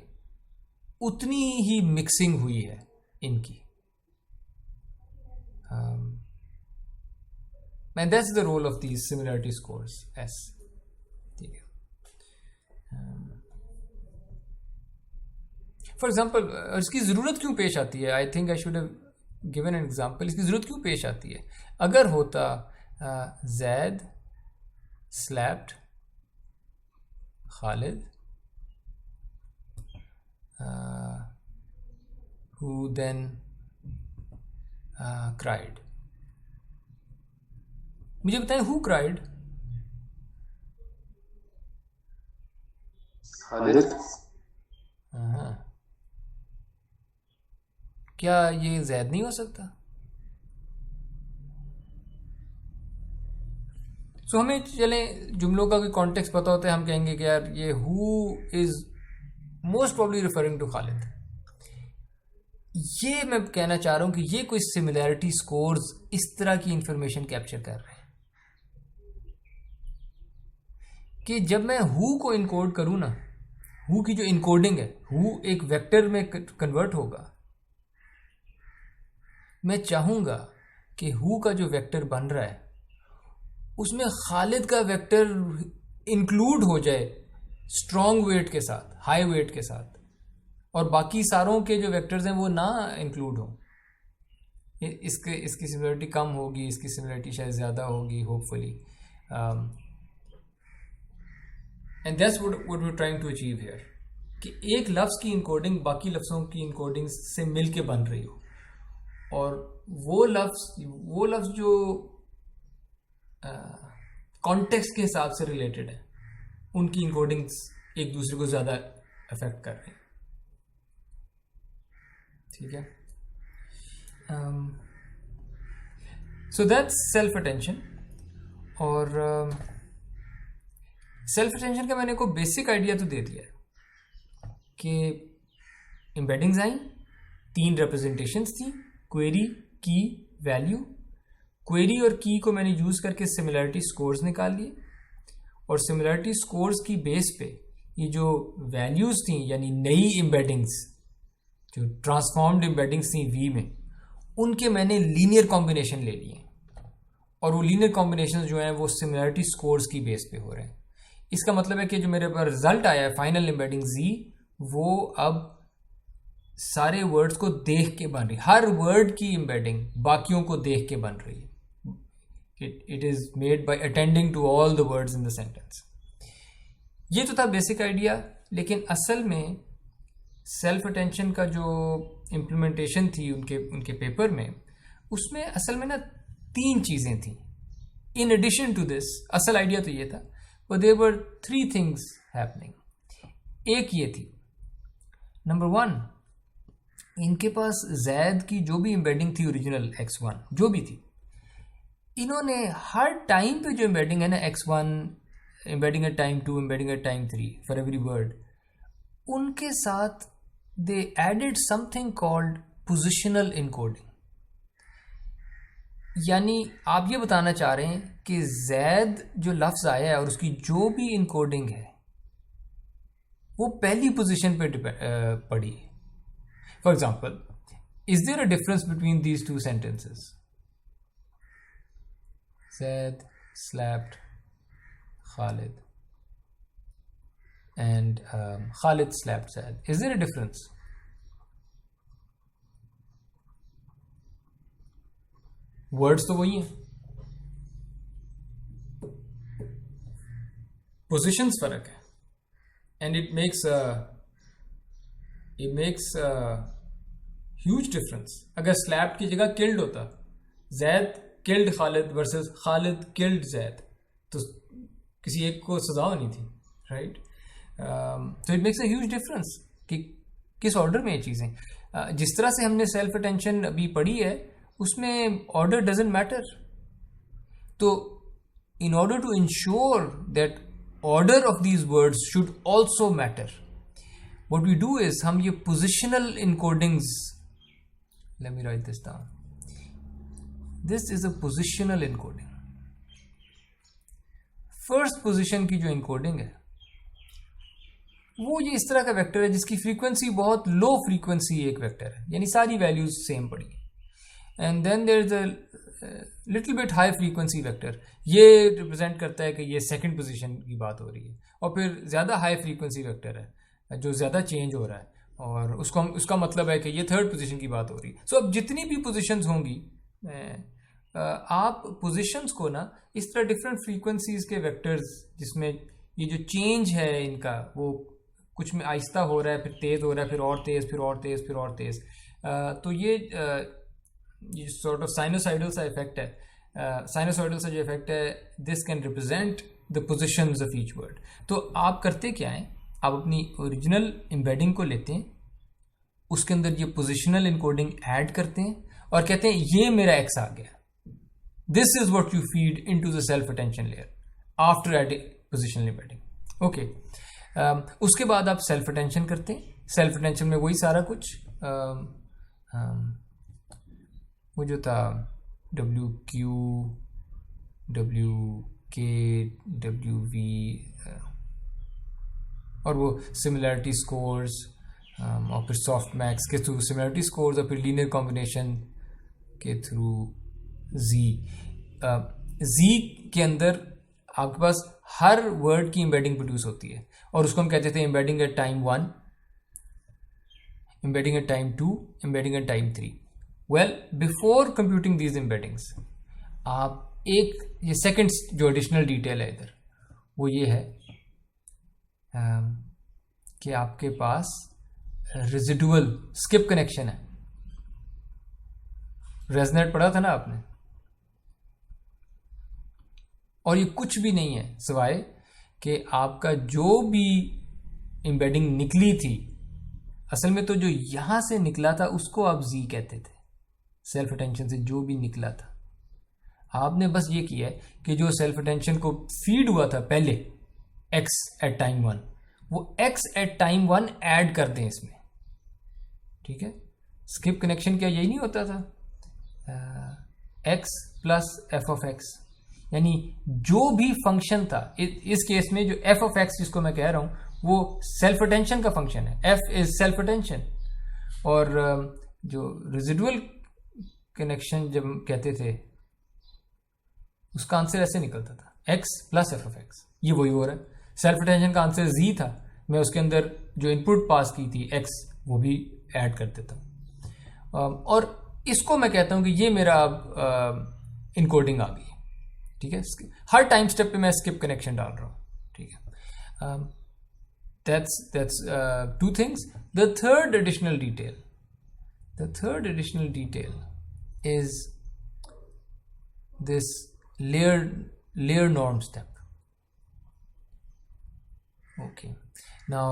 उतनी ही मिक्सिंग हुई है इनकी। And that's the role of these similarity scores, S. ठीक है। फॉर एग्जाम्पल, इसकी ज़रूरत क्यों पेश आती है? I think I should have given an example. इसकी ज़रूरत क्यों पेश आती है? अगर होता Zaid slapped Khalid who then cried. मुझे बताएं, who cried? खालिद। क्या ये जैद नहीं हो सकता? सो हमें चले जुमलों का कोई कॉन्टेक्स्ट पता होता है, हम कहेंगे कि यार ये who is most probably referring to Khalid. ये मैं कहना चाह रहा हूं कि ये कोई सिमिलैरिटी स्कोर्स इस तरह की इंफॉर्मेशन कैप्चर कर रहे हैं कि जब मैं हु को इनकोड करूं ना, हु की जो इनकोडिंग है, हु एक वेक्टर में कन्वर्ट होगा। मैं चाहूंगा कि हु का जो वेक्टर बन रहा है उसमें खालिद का वेक्टर इंक्लूड हो जाए स्ट्रॉन्ग वेट के साथ, हाई वेट के साथ, और बाकी सारों के जो वेक्टर्स हैं वो ना इंक्लूड हो। इसकी सिमिलरिटी कम होगी, इसकी सिमिलरिटी शायद ज़्यादा होगी, hopefully. And that's what we are trying to achieve here, कि एक लफ्ज़ की इनकोडिंग बाकी लफ्ज़ों की इनकोडिंग से मिल के बन रही हो, और वो लफ्ज़ जो कॉन्टेक्स्ट के हिसाब से रिलेटेड है, उनकी इनकोडिंग्स एक दूसरे को ज़्यादा अफेक्ट कर रही हैं। ठीक है, सो दैट्स सेल्फ अटेंशन। और सेल्फ अटेंशन का मैंने को बेसिक आइडिया तो दे दिया है कि एम्बेडिंग्स आई, 3 रिप्रेजेंटेशंस थी, क्वेरी, की, वैल्यू। क्वेरी और की को मैंने यूज़ करके सिमिलरिटी स्कोर्स निकाल लिए, और सिमिलरिटी स्कोर्स की बेस पे ये जो वैल्यूज़ थी, यानी नई एम्बेडिंग्स, जो ट्रांसफॉर्म्ड एम्बेडिंग्स थी वी में, उनके मैंने लीनियर कॉम्बिनेशन ले लिए, और वो लीनियर कॉम्बिनेशन जो हैं वो सिमिलरिटी स्कोर्स की बेस पे हो रहे हैं। इसका मतलब है कि जो मेरे पास रिजल्ट आया है फाइनल एम्बेडिंग जी, वो अब सारे वर्ड्स को देख के बन रही, हर वर्ड की एम्बेडिंग बाकियों को देख के बन रही है। It is made by attending to all the words in the sentence. ये तो था बेसिक आइडिया, लेकिन असल में सेल्फ अटेंशन का जो इम्प्लीमेंटेशन थी उनके पेपर में, उसमें असल में ना 3 चीज़ें थी इन एडिशन टू दिस। असल आइडिया तो ये था, but there were 3 things happening. एक ये थी, नंबर 1, इनके पास जैद की जो भी एम्बेडिंग थी ओरिजिनल x1 जो भी थी, इन्होंने हर टाइम पे जो एम्बेडिंग है ना, x1 embedding at time 2, embedding at time 3 every word वर्ड, उनके साथ they added something called positional encoding. यानी आप ये बताना चाह रहे हैं कि जैद जो लफ्ज़ आया है और उसकी जो भी इनकोडिंग है वो पहली पोजीशन पे पड़ी है। For example, is there a difference between these 2 sentences? Zaid slapped Khalid and Khalid slapped Zaid. Is there a difference? Words तो वही हैं, positions फर्क है, and it makes a huge difference. अगर slapped की जगह killed होता, Zaid killed Khalid versus Khalid killed Zaid, तो किसी एक को सजा होनी थी, राइट? तो it makes a huge difference कि किस ऑर्डर में ये चीज़ें। जिस तरह से हमने सेल्फ अटेंशन अभी पढ़ी है उसमें ऑर्डर डजंट मैटर। तो in order to ensure that order of these words should also matter, what we do is हम ये positional encodings, let me write this down, this is a positional encoding. First position की जो encoding है वो ये इस तरह का वेक्टर है जिसकी फ्रीक्वेंसी बहुत लो फ्रीक्वेंसी एक वेक्टर है, यानी सारी वैल्यूज सेम पड़ी है। And then there is a little bit high frequency vector, ये रिप्रेजेंट करता है कि ये सेकंड पोजीशन की बात हो रही है, और फिर ज़्यादा हाई फ्रीक्वेंसी वेक्टर है जो ज़्यादा चेंज हो रहा है, और उसका मतलब है कि ये थर्ड पोजीशन की बात हो रही है। सो अब जितनी भी पोजीशंस होंगी, आप पोजीशंस को ना इस तरह डिफरेंट फ्रीक्वेंसीज के वेक्टर्स, जिसमें ये जो चेंज है इनका वो कुछ में आहिस्ता हो रहा है, फिर तेज़ हो रहा है, फिर और तेज़, फिर और तेज़, फिर और तेज़, तो ये सॉर्ट ऑफ साइनोसाइडल सा इफेक्ट है। साइनोसाइडल सा जो इफेक्ट है, this can represent the positions of each word. तो आप करते क्या हैं, आप अपनी ओरिजिनल एम्बेडिंग को लेते हैं, उसके अंदर ये पोजिशनल इनकोडिंग ऐड करते हैं और कहते हैं ये मेरा एक्स आ गया। This is what you feed into the self attention layer after adding positional embedding. Okay, उसके बाद आप सेल्फ अटेंशन करते हैं। सेल्फ अटेंशन में वही सारा कुछ वो जो था WQ, WK, WV, और वो सिमिलरिटी स्कोर्स, और फिर सॉफ्ट मैक्स के थ्रू सिमिलरिटी स्कोर्स, और फिर लीनियर कॉम्बिनेशन के थ्रू जी के अंदर आपके पास हर वर्ड की एम्बेडिंग प्रोड्यूस होती है, और उसको हम कहते थे embedding at time 1, embedding at time 2, embedding at time 3. Well, before computing these embeddings, आप एक ये सेकंड जो एडिशनल डिटेल है इधर, वो ये है कि आपके पास रेजिडुअल स्किप कनेक्शन है. रेजनेट पढ़ा था ना आपने, और ये कुछ भी नहीं है सिवाय कि आपका जो भी एम्बेडिंग निकली थी, असल में तो जो यहां से निकला था उसको आप जी कहते थे. सेल्फ अटेंशन से जो भी निकला था, आपने बस ये किया है कि जो सेल्फ अटेंशन को फीड हुआ था पहले एक्स एट टाइम 1, वो एक्स एट टाइम 1 ऐड कर दें इसमें. ठीक है, स्किप कनेक्शन क्या यही नहीं होता था, x plus F of x, यानी जो भी फंक्शन था, इस केस में जो एफ ऑफ एक्स जिसको मैं कह रहा हूं वो सेल्फ अटेंशन का फंक्शन है. एफ इज सेल्फ अटेंशन, और जो रेजिडुअल कनेक्शन जब कहते थे उसका आंसर ऐसे निकलता था, x plus F of x. ये वही हो रहा है. सेल्फ अटेंशन का आंसर जी था, मैं उसके अंदर जो इनपुट पास की थी एक्स, वो भी ऐड कर देता हूं, और इसको मैं कहता हूं कि ये मेरा इनकोडिंग आ गई. ठीक है, हर टाइम स्टेप पे मैं स्किप कनेक्शन डाल रहा हूं. ठीक है, that's two things. The third additional detail is this layer norm step. Okay, now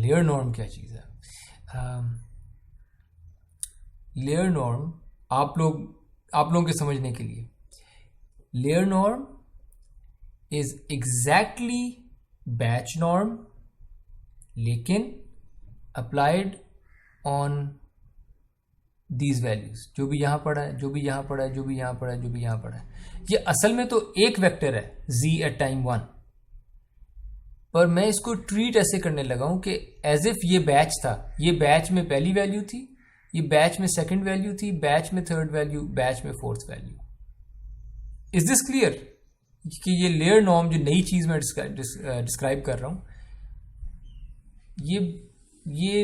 layer norm क्या चीज है? लेयर नॉर्म आप लोगों के समझने के लिए, layer norm is exactly batch norm, लेकिन अप्लाइड ऑन दीज वैल्यूज. जो भी यहां पड़ा है, जो भी यहां पड़ा है, जो भी यहां पड़ा है, जो भी यहां पड़ा है, ये असल में तो एक वेक्टर है z एट टाइम 1, पर मैं इसको ट्रीट ऐसे करने लगा हूं कि एज इफ ये बैच था. ये बैच में पहली वैल्यू थी, ये बैच में सेकंड वैल्यू थी, बैच में थर्ड वैल्यू, बैच में fourth value. Is this clear कि ये लेयर नॉर्म जो नई चीज मैं डिस्क्राइब कर रहा हूं, ये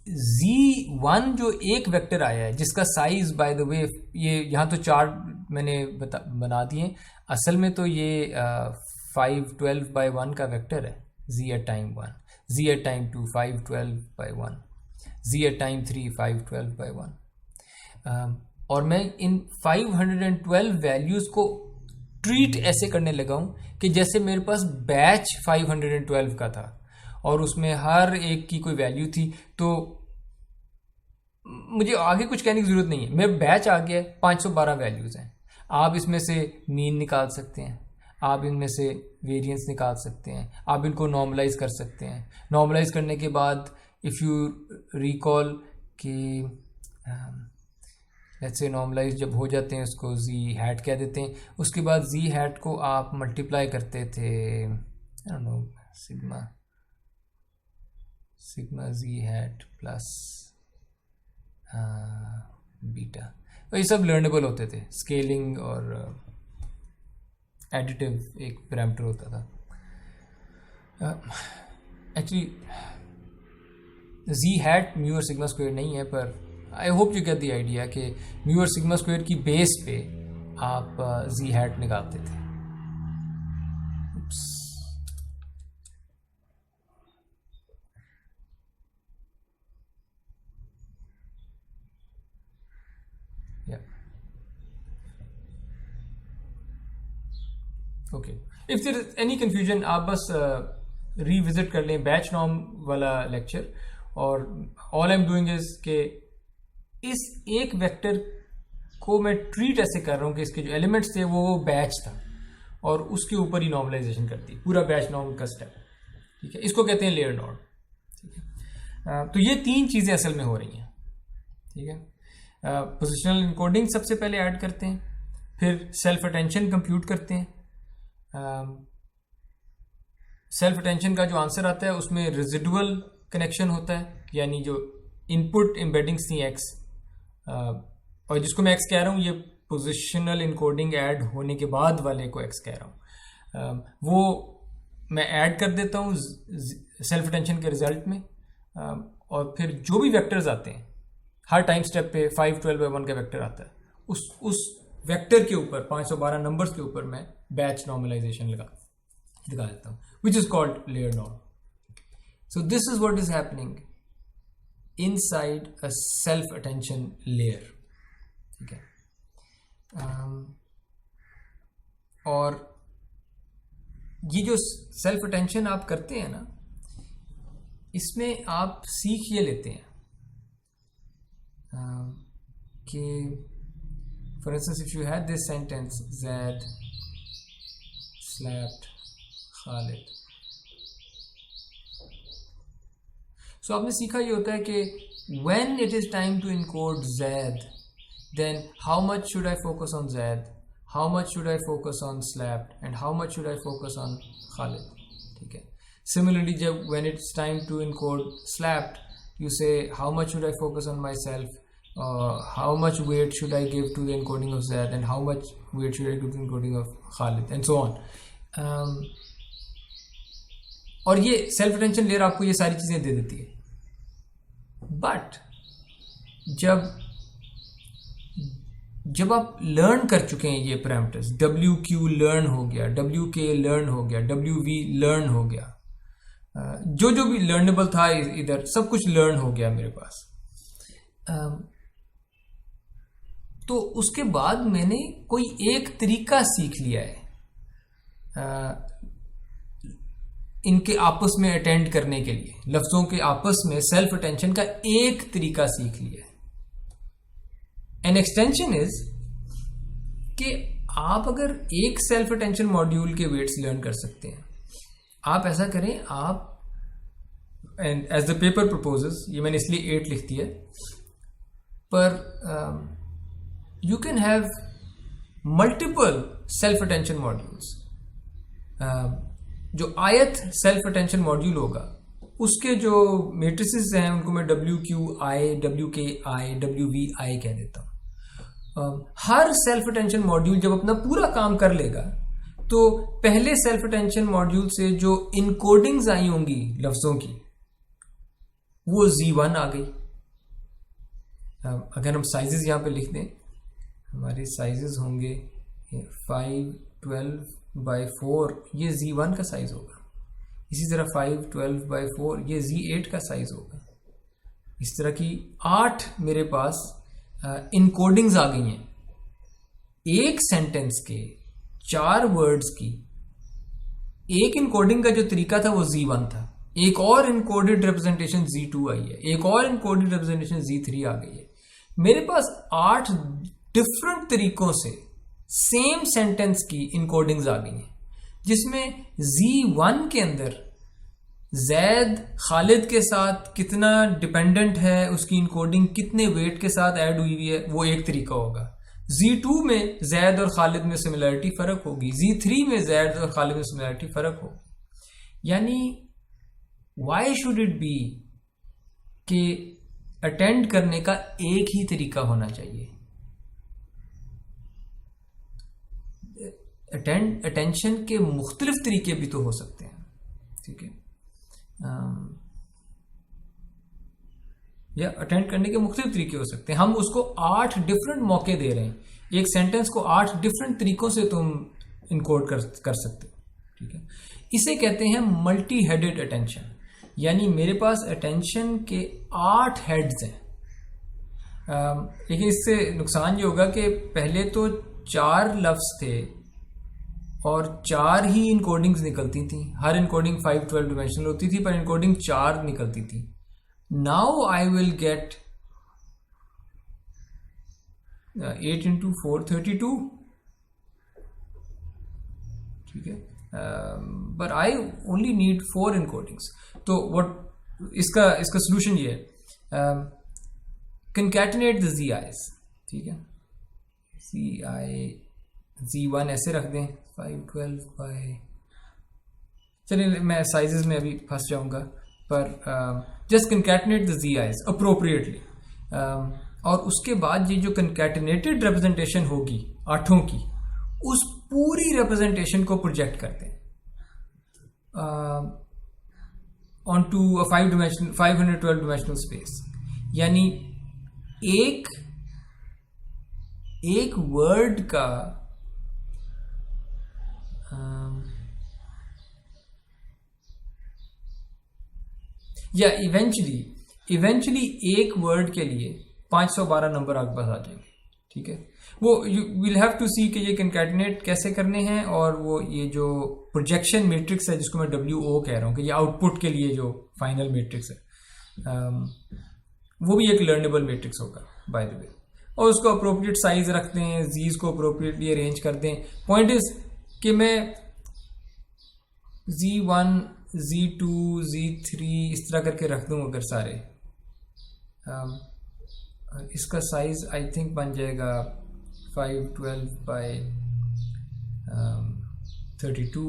z1 जो एक वेक्टर आया है जिसका साइज बाय द वे, ये यहां तो चार मैंने बना दिए, असल में तो ये 512/1 का वेक्टर है. z at time 1, z at time 2 512/1, z at time 3 512/1, और मैं इन 512 वैल्यूज को ट्रीट ऐसे करने लगा हूं कि जैसे मेरे पास बैच 512 का था और उसमें हर एक की कोई वैल्यू थी. तो मुझे आगे कुछ कहने की जरूरत नहीं है, मेरा बैच आ गया है, 512 वैल्यूज हैं. आप इसमें से मीन निकाल सकते हैं, आप इनमें से वेरिएंस निकाल सकते हैं, आप इनको नॉर्मलाइज कर सकते हैं. नॉर्मलाइज करने के बाद इफ़ यू रिकॉल कि लेट्स से नॉर्मलाइज जब हो जाते हैं उसको जी हैट कह देते हैं. उसके बाद जी हैट को आप मल्टीप्लाई करते थे, I don't know, sigma g hat plus beta. तो ये सब लर्नेबल होते थे. स्केलिंग और एडिटिव एक पैरामीटर होता था. एक्चुअली जी हैट म्यू और सिग्मा स्क्वायर नहीं है, पर I hope you get the idea कि म्यू और सिग्मा स्क्वायर की बेस पे आप जी हैट निकालते थे. Okay, if there is any confusion आप बस रिविजिट कर लें बैच नॉर्म वाला लेक्चर. और all I am doing is के इस एक वेक्टर को मैं ट्रीट ऐसे कर रहा हूं कि इसके जो एलिमेंट्स थे वो बैच था और उसके ऊपर ही नॉर्मलाइजेशन करती, पूरा बैच नॉर्म का स्टेप. ठीक है, इसको कहते हैं लेयर नॉर्म. ठीक है, तो ये 3 चीज़ें असल में हो रही हैं, ठीक है। पोजिशनल इनकोडिंग सबसे पहले ऐड करते हैं, फिर सेल्फ अटेंशन कंप्यूट करते हैं। सेल्फ अटेंशन का जो आंसर आता है उसमें रेजिडुअल कनेक्शन होता है, यानी जो इनपुट एम्बेडिंग्स थी एक्स, और जिसको मैं एक्स कह रहा हूँ ये पोजिशनल इनकोडिंग ऐड होने के बाद वाले को एक्स कह रहा हूँ, वो मैं ऐड कर देता हूँ सेल्फ अटेंशन के रिजल्ट में। और फिर जो भी वेक्टर्स आते हैं हर टाइम स्टेप पे 5 12 by 1 का वेक्टर आता है, उस वेक्टर के ऊपर 512 नंबर्स के ऊपर मैं बैच नॉर्मलाइजेशन लगा देता हूँ, which is called layer norm. So this is what is happening inside a self attention layer, ठीक है। और ये जो सेल्फ अटेंशन आप करते हैं ना, इसमें आप सीख ये लेते हैं कि for instance if you had this sentence Zaid slapped Khalid, so आपने सीखा ये होता है कि when it is time to encode Zaid, then how much should I focus on Zaid, how much should I focus on slapped, and how much should I focus on Khalid, ठीक है। Similarly, when it's time to encode slapped, you say how much should I focus on myself, how much weight should I give to the encoding of Zaid, and how much weight should I give to the encoding of Khalid, and so on. और ये self attention layer आपको ये सारी चीजें दे देती है, but जब आप लर्न कर चुके हैं ये पैरामीटर्स, WQ लर्न हो गया, WK लर्न हो गया, WV लर्न हो गया, जो भी लर्नेबल था इधर सब कुछ लर्न हो गया मेरे पास, तो उसके बाद मैंने कोई एक तरीका सीख लिया है इनके आपस में अटेंड करने के लिए, लफ्जों के आपस में सेल्फ अटेंशन का एक तरीका सीख लिया है। एन एक्सटेंशन इज कि आप अगर एक सेल्फ अटेंशन मॉड्यूल के वेट्स लर्न कर सकते हैं, आप ऐसा करें, आप and as the paper proposes, ये मैंने इसलिए 8 लिख दिया, पर you can have multiple self attention modules. जो आयत सेल्फ अटेंशन मॉड्यूल होगा उसके जो मेट्रिसेस हैं उनको मैं WQI, WKI, WVI कह देता हूँ। हर सेल्फ अटेंशन मॉड्यूल जब अपना पूरा काम कर लेगा तो पहले सेल्फ अटेंशन मॉड्यूल से जो इनकोडिंग्स आई होंगी लफ्जों की वो Z1 आ गई। अगर हम साइजेस यहां पे लिख दें, हमारे साइजेस होंगे 5 12 by 4, ये Z1 का साइज होगा। इसी तरह 5 12 by 4 ये Z8 का साइज होगा। इस तरह की 8 मेरे पास इनकोडिंग्स आ गई हैं। एक सेंटेंस के 4 वर्ड्स की एक इनकोडिंग का जो तरीका था वो Z1 था, एक और इनकोडेड रिप्रेजेंटेशन Z2 आई है, एक और इनकोडेड रिप्रेजेंटेशन Z3 आ गई है। मेरे पास 8 डिफरेंट तरीकों से सेम सेंटेंस की इनकोडिंग्स आ गई हैं, जिसमें Z1 के अंदर जैद खालिद के साथ कितना डिपेंडेंट है, उसकी इनकोडिंग कितने वेट के साथ ऐड हुई है, वो एक तरीका होगा। Z2 में जैद और खालिद में सिमिलरिटी फर्क होगी, Z3 में जैद और खालिद में सिमिलरिटी फर्क होगी। यानी वाई शुड इट बी कि अटेंड करने का एक ही तरीका होना चाहिए। अटेंशन के मुख्तलिफ तरीके भी तो हो सकते हैं, ठीक है। या अटेंड करने के मुख्तलिफ तरीके हो सकते हैं। हम उसको 8 डिफरेंट मौके दे रहे हैं, एक सेंटेंस को 8 डिफरेंट तरीकों से तुम इनकोड कर सकते हो, ठीक है। इसे कहते हैं मल्टी हेडेड अटेंशन, यानी मेरे पास अटेंशन के 8 हेड्स हैं। लेकिन इससे नुकसान ये होगा कि पहले तो 4 लफ्ज थे और 4 ही इनकोडिंग्स निकलती थी, हर इनकोडिंग 5 12 डिमेंशनल होती थी, पर इनकोडिंग 4 निकलती थी। Now I will gate 8 into 4 32, ठीक है, but I only need 4 encodings. तो इसका सोल्यूशन ये है, कंकैटिनेट द जी आईज, ठीक है, सी आई Z1 ऐसे रख दें 512 बाय, चलिए मैं साइजेस में अभी फंस जाऊंगा, पर just concatenate the g i's appropriately, और उसके बाद ये जो कंकैटिनेटेड रिप्रेजेंटेशन होगी 8 की, उस पूरी रिप्रेजेंटेशन को प्रोजेक्ट करते हैं ऑन टू 512 डिमेंशनल स्पेस। यानी एक वर्ड का या इवेंचुअली एक वर्ड के लिए 512 नंबर आपके पास आ जाएंगे, ठीक है। वो यू विल हैव टू सी कि ये कंकैटिनेट कैसे करने हैं, और वो ये जो प्रोजेक्शन मैट्रिक्स है जिसको मैं WO कह रहा हूँ कि ये आउटपुट के लिए जो फाइनल मैट्रिक्स है, वो भी एक लर्नेबल मैट्रिक्स होगा बाय द वे, और उसको अप्रोप्रिएट साइज रखते हैं, जीज को अप्रोप्रिएटली अरेंज करते हैं। पॉइंट इज कि मैं Z1 Z2 Z3 इस तरह करके रख दूं अगर सारे, इसका साइज आई थिंक बन जाएगा 512 by 32.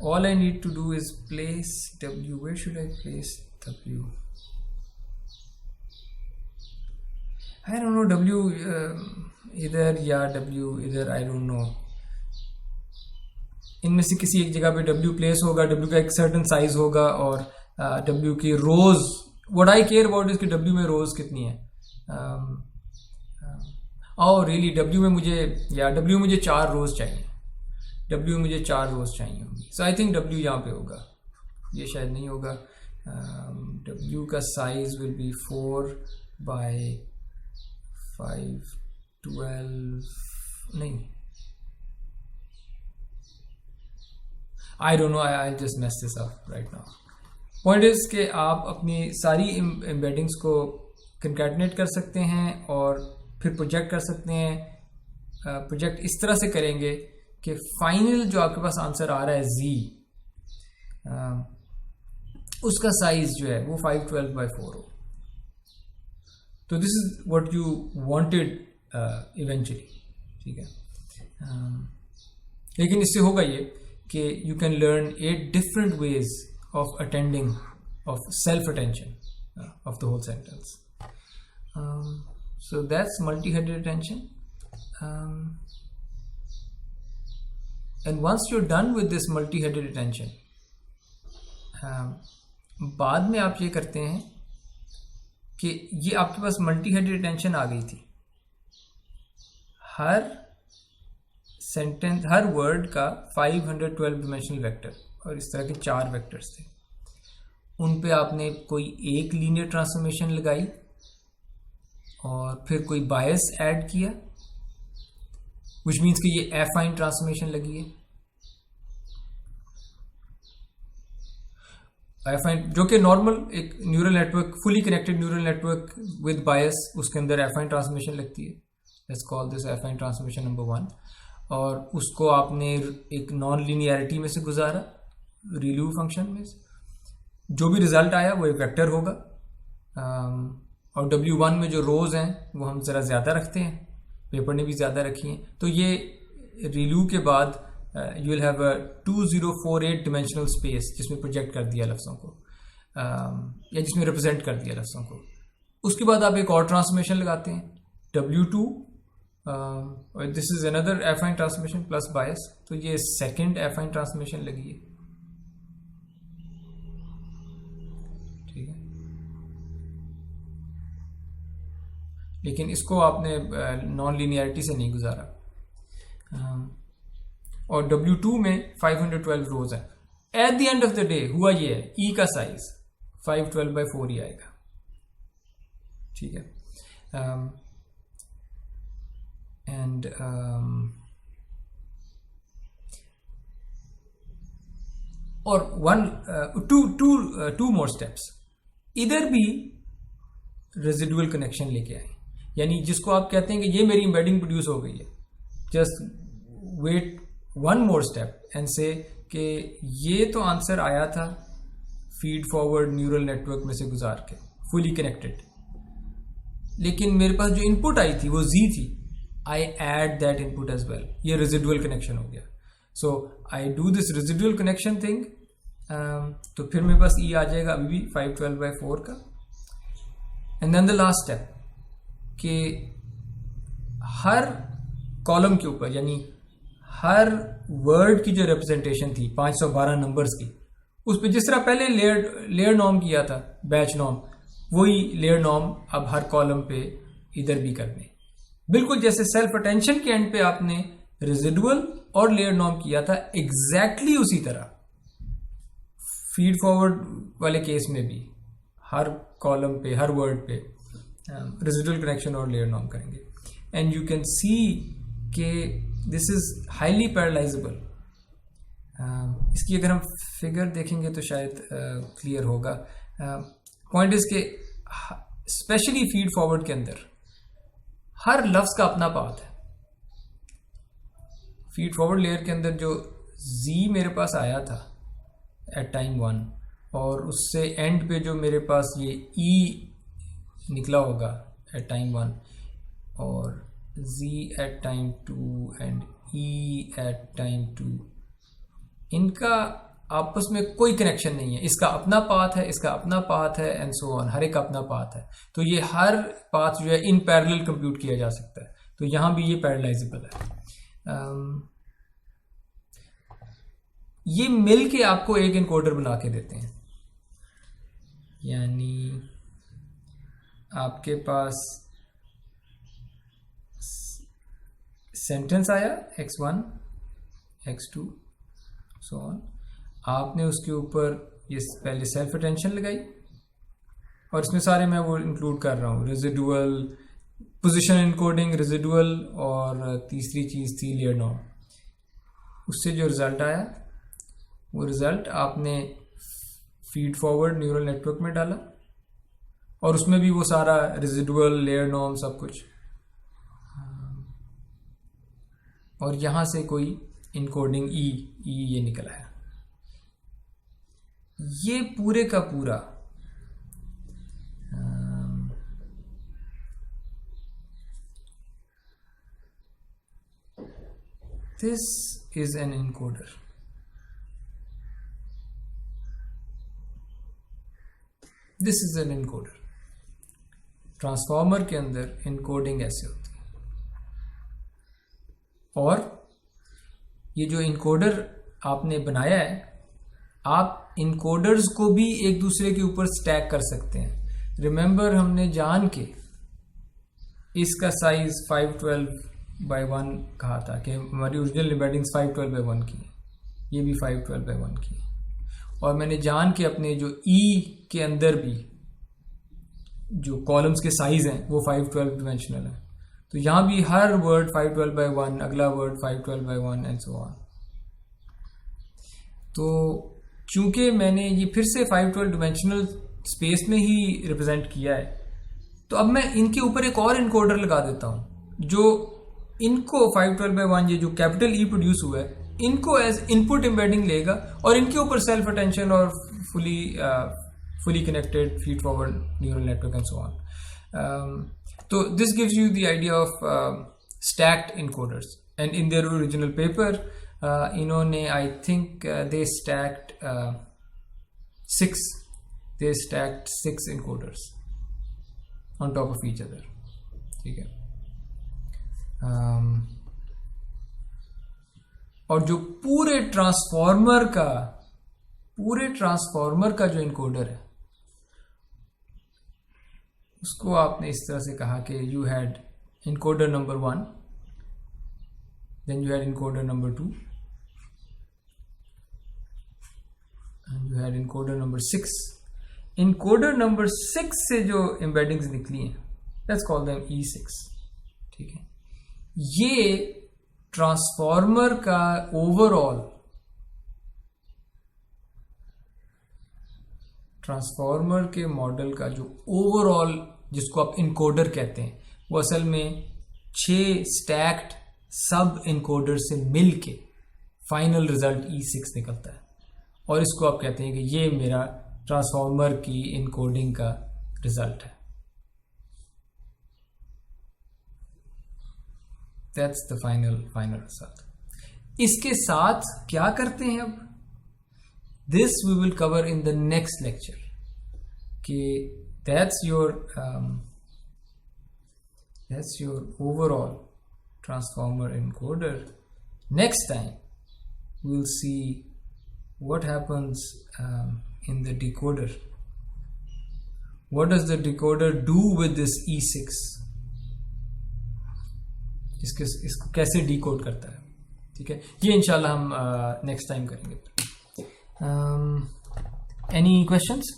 All I need to do is place W. Where should I place W? I don't know, W इधर या W इधर, I don't know. इनमें से किसी एक जगह पे W प्लेस होगा, W का एक सर्टन साइज होगा, और W की rows, what I care about is कि W में रोज कितनी है। और रियली W में मुझे 4 रोज चाहिए, W मुझे 4 रोज चाहिए होंगी, सो आई थिंक W यहाँ पे होगा, ये शायद नहीं होगा। W का साइज विल बी 4 by 512, नहीं, I don't know, I'll just mess this up right now. Point is कि आप अपनी सारी एम्बेडिंग्स को कंकैटिनेट कर सकते हैं और फिर प्रोजेक्ट कर सकते हैं। प्रोजेक्ट इस तरह से करेंगे कि फाइनल जो आपके पास आंसर आ रहा है Z, उसका साइज जो है वो 512 by 4 हो। तो this is what you wanted eventually, ठीक है। लेकिन इससे होगा ये कि you can learn 8 different ways of attending, of self-attention of the whole sentence. So that's multi-headed attention. And once you're done with this multi-headed attention, बाद में आप ये करते हैं कि ये आपके पास multi-headed attention आ गई थी, हर सेंटेंस, हर वर्ड का 512 डिमेंशनल वेक्टर, और इस तरह के 4 वेक्टर्स थे, उन पे आपने कोई एक लीनियर ट्रांसफॉर्मेशन लगाई और फिर कोई बायस ऐड किया, विच मीन्स कि ये एफाइन ट्रांसफॉर्मेशन लगी है। एफाइन जो कि नॉर्मल एक neural network, fully connected neural network with bias, उसके अंदर एफाइन ट्रांसफॉर्मेशन लगती है। Let's call this affine transformation number 1, और उसको आपने एक नॉन लीनियरिटी में से गुजारा, रिल्यू फंक्शन में से, जो भी रिजल्ट आया वो एक वेक्टर होगा। और W1 में जो रोज हैं वो हम ज़रा ज़्यादा रखते हैं, पेपर ने भी ज़्यादा रखी हैं, तो ये रिल्यू के बाद you will have a 2048 dimensional space जिसमें प्रोजेक्ट कर दिया लफ्ज़ों को, या जिसमें रिप्रेजेंट कर दिया लफ्ज़ों को। उसके बाद आप एक और ट्रांसफॉर्मेशन लगाते हैं W2, this is another affine transformation plus bias, तो ये सेकंड एफाइन ट्रांसफॉर्मेशन लगी है, ठीक है। लेकिन इसको आपने नॉन लीनियरिटी से नहीं गुजारा। और W2 में 512 रोज है। At the end of the day हुआ ये है, E का साइज 512 by 4 ही आएगा, ठीक है। एंड और टू मोर स्टेप्स, इधर भी रेजिडुअल कनेक्शन लेके आए, यानी जिसको आप कहते हैं कि ये मेरी एम्बेडिंग प्रोड्यूस हो गई है, just wait one more step and से कि ये तो आंसर आया था फीड फॉरवर्ड न्यूरल नेटवर्क में से गुजार के, फुली कनेक्टेड। लेकिन मेरे पास जो इनपुट आई थी वो Z थी, I add that input as well, ये रेजिडुअल कनेक्शन हो गया। So I do this residual connection thing, तो फिर मेरे पास E आ जाएगा अभी भी 512/4 का। And then the last step कि हर कॉलम के ऊपर, यानी हर वर्ड की जो रिप्रेजेंटेशन थी 512 नंबर्स की, उस पर जिस तरह पहले लेयर नॉर्म किया था, बैच नॉर्म, वही लेयर नॉर्म अब हर कॉलम पे इधर भी करने, बिल्कुल जैसे सेल्फ अटेंशन के एंड पे आपने रेजिडुअल और लेयर नॉर्म किया था, एग्जैक्टली उसी तरह फीड फॉरवर्ड वाले केस में भी हर कॉलम पे, हर वर्ड पे रेजिडुअल कनेक्शन और लेयर नॉर्म करेंगे। एंड यू कैन सी के दिस इज हाईली पैरालाइजेबल। इसकी अगर हम फिगर देखेंगे तो शायद क्लियर होगा। पॉइंट इज के स्पेशली फीड फॉरवर्ड के अंदर हर लफ्ज का अपना पाथ है। फीड फॉरवर्ड लेयर के अंदर जो Z मेरे पास आया था एट टाइम 1, और उससे एंड पे जो मेरे पास ये E निकला होगा एट टाइम 1, और Z at time 2 and E at time 2, इनका आपस में कोई कनेक्शन नहीं है। इसका अपना पाथ है, इसका अपना पाथ है, एंड सो ऑन, हर एक का अपना पाथ है। तो ये हर पाथ जो है इन पैरेलल कंप्यूट किया जा सकता है। तो यहां भी ये पैरेलाइजेबल है। ये मिल के आपको एक इनकोडर बना के देते हैं। यानी आपके पास सेंटेंस आया x1 x2 सो ऑन, आपने उसके ऊपर ये पहले सेल्फ अटेंशन लगाई, और इसमें सारे मैं वो इंक्लूड कर रहा हूँ, रेजिडुअल, पोजीशन इनकोडिंग, रेजिडुअल, और तीसरी चीज़ थी लेयर नॉर्म। उससे जो रिजल्ट आया वो रिजल्ट आपने फीड फॉरवर्ड न्यूरल नेटवर्क में डाला, और उसमें भी वो सारा रेजिडुअल, लेयर नॉर्म, सब कुछ, और यहां से कोई इनकोडिंग ई ये निकल आया। ये पूरे का पूरा this is an encoder. This is an encoder. Transformer के अंदर इनकोडिंग ऐसे होती है, और ये जो इनकोडर आपने बनाया है, आप इनकोडर्स को भी एक दूसरे के ऊपर स्टैक कर सकते हैं। रिमेंबर, हमने जान के इसका साइज 512/1 कहा था कि हमारी ओरिजिनल एम्बेडिंग्स 512/1 की है, ये भी 512/1 की है, और मैंने जान के अपने जो E के अंदर भी जो कॉलम्स के साइज हैं वो 512 डिमेंशनल है। तो यहां भी हर वर्ड 512/1, अगला वर्ड 512/1 एंड सो ऑन। तो चूंकि मैंने ये फिर से 512 डिमेंशनल स्पेस में ही रिप्रेजेंट किया है, तो अब मैं इनके ऊपर एक और इनकोडर लगा देता हूं जो इनको 512/1, ये जो कैपिटल E प्रोड्यूस हुआ है, इनको एज इनपुट एम्बेडिंग लेगा, और इनके ऊपर सेल्फ अटेंशन और fully connected feed forward neural network and so on. So this gives you the idea of stacked encoders, and in their original paper इन्होंने I think they stacked 6 encoders on top of each other. ठीक है। और जो पूरे transformer का जो encoder है, उसको आपने इस तरह से कहा कि you had encoder number 1, then you had encoder number 2, and you had encoder number 6। Encoder number 6 से जो एम्बेडिंग्स निकली हैं, लेट्स कॉल देम E6। ठीक है, ये ट्रांसफॉर्मर का ओवरऑल, ट्रांसफॉर्मर के मॉडल का जो ओवरऑल, जिसको आप इनकोडर कहते हैं, वो असल में 6 स्टैक्ड सब इनकोडर से मिलके फाइनल रिजल्ट E6 निकलता है, और इसको आप कहते हैं कि ये मेरा ट्रांसफॉर्मर की इनकोडिंग का रिजल्ट है। That's the final result. इसके साथ क्या करते हैं अब, this we will cover in the next lecture कि that's your overall transformer encoder. Next time we'll see what happens in the decoder. What does the decoder do with this E6? इसको कैसे decode करता है, ठीक है, ये इंशाल्लाह हम नेक्स्ट टाइम करेंगे। Any questions?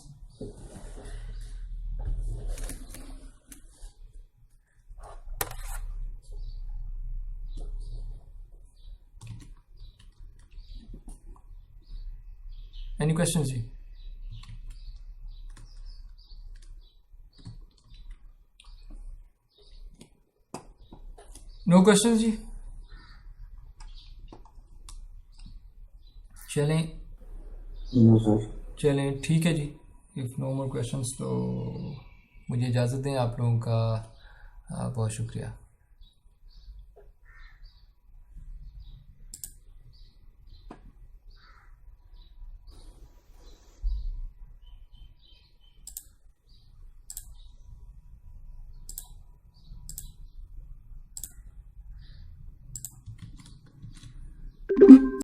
Any questions जी? No questions जी? चलें नो सर। चलें ठीक है जी। इफ़ नो मोर क्वेश्चंस तो मुझे इजाज़त दें। आप लोगों का बहुत शुक्रिया।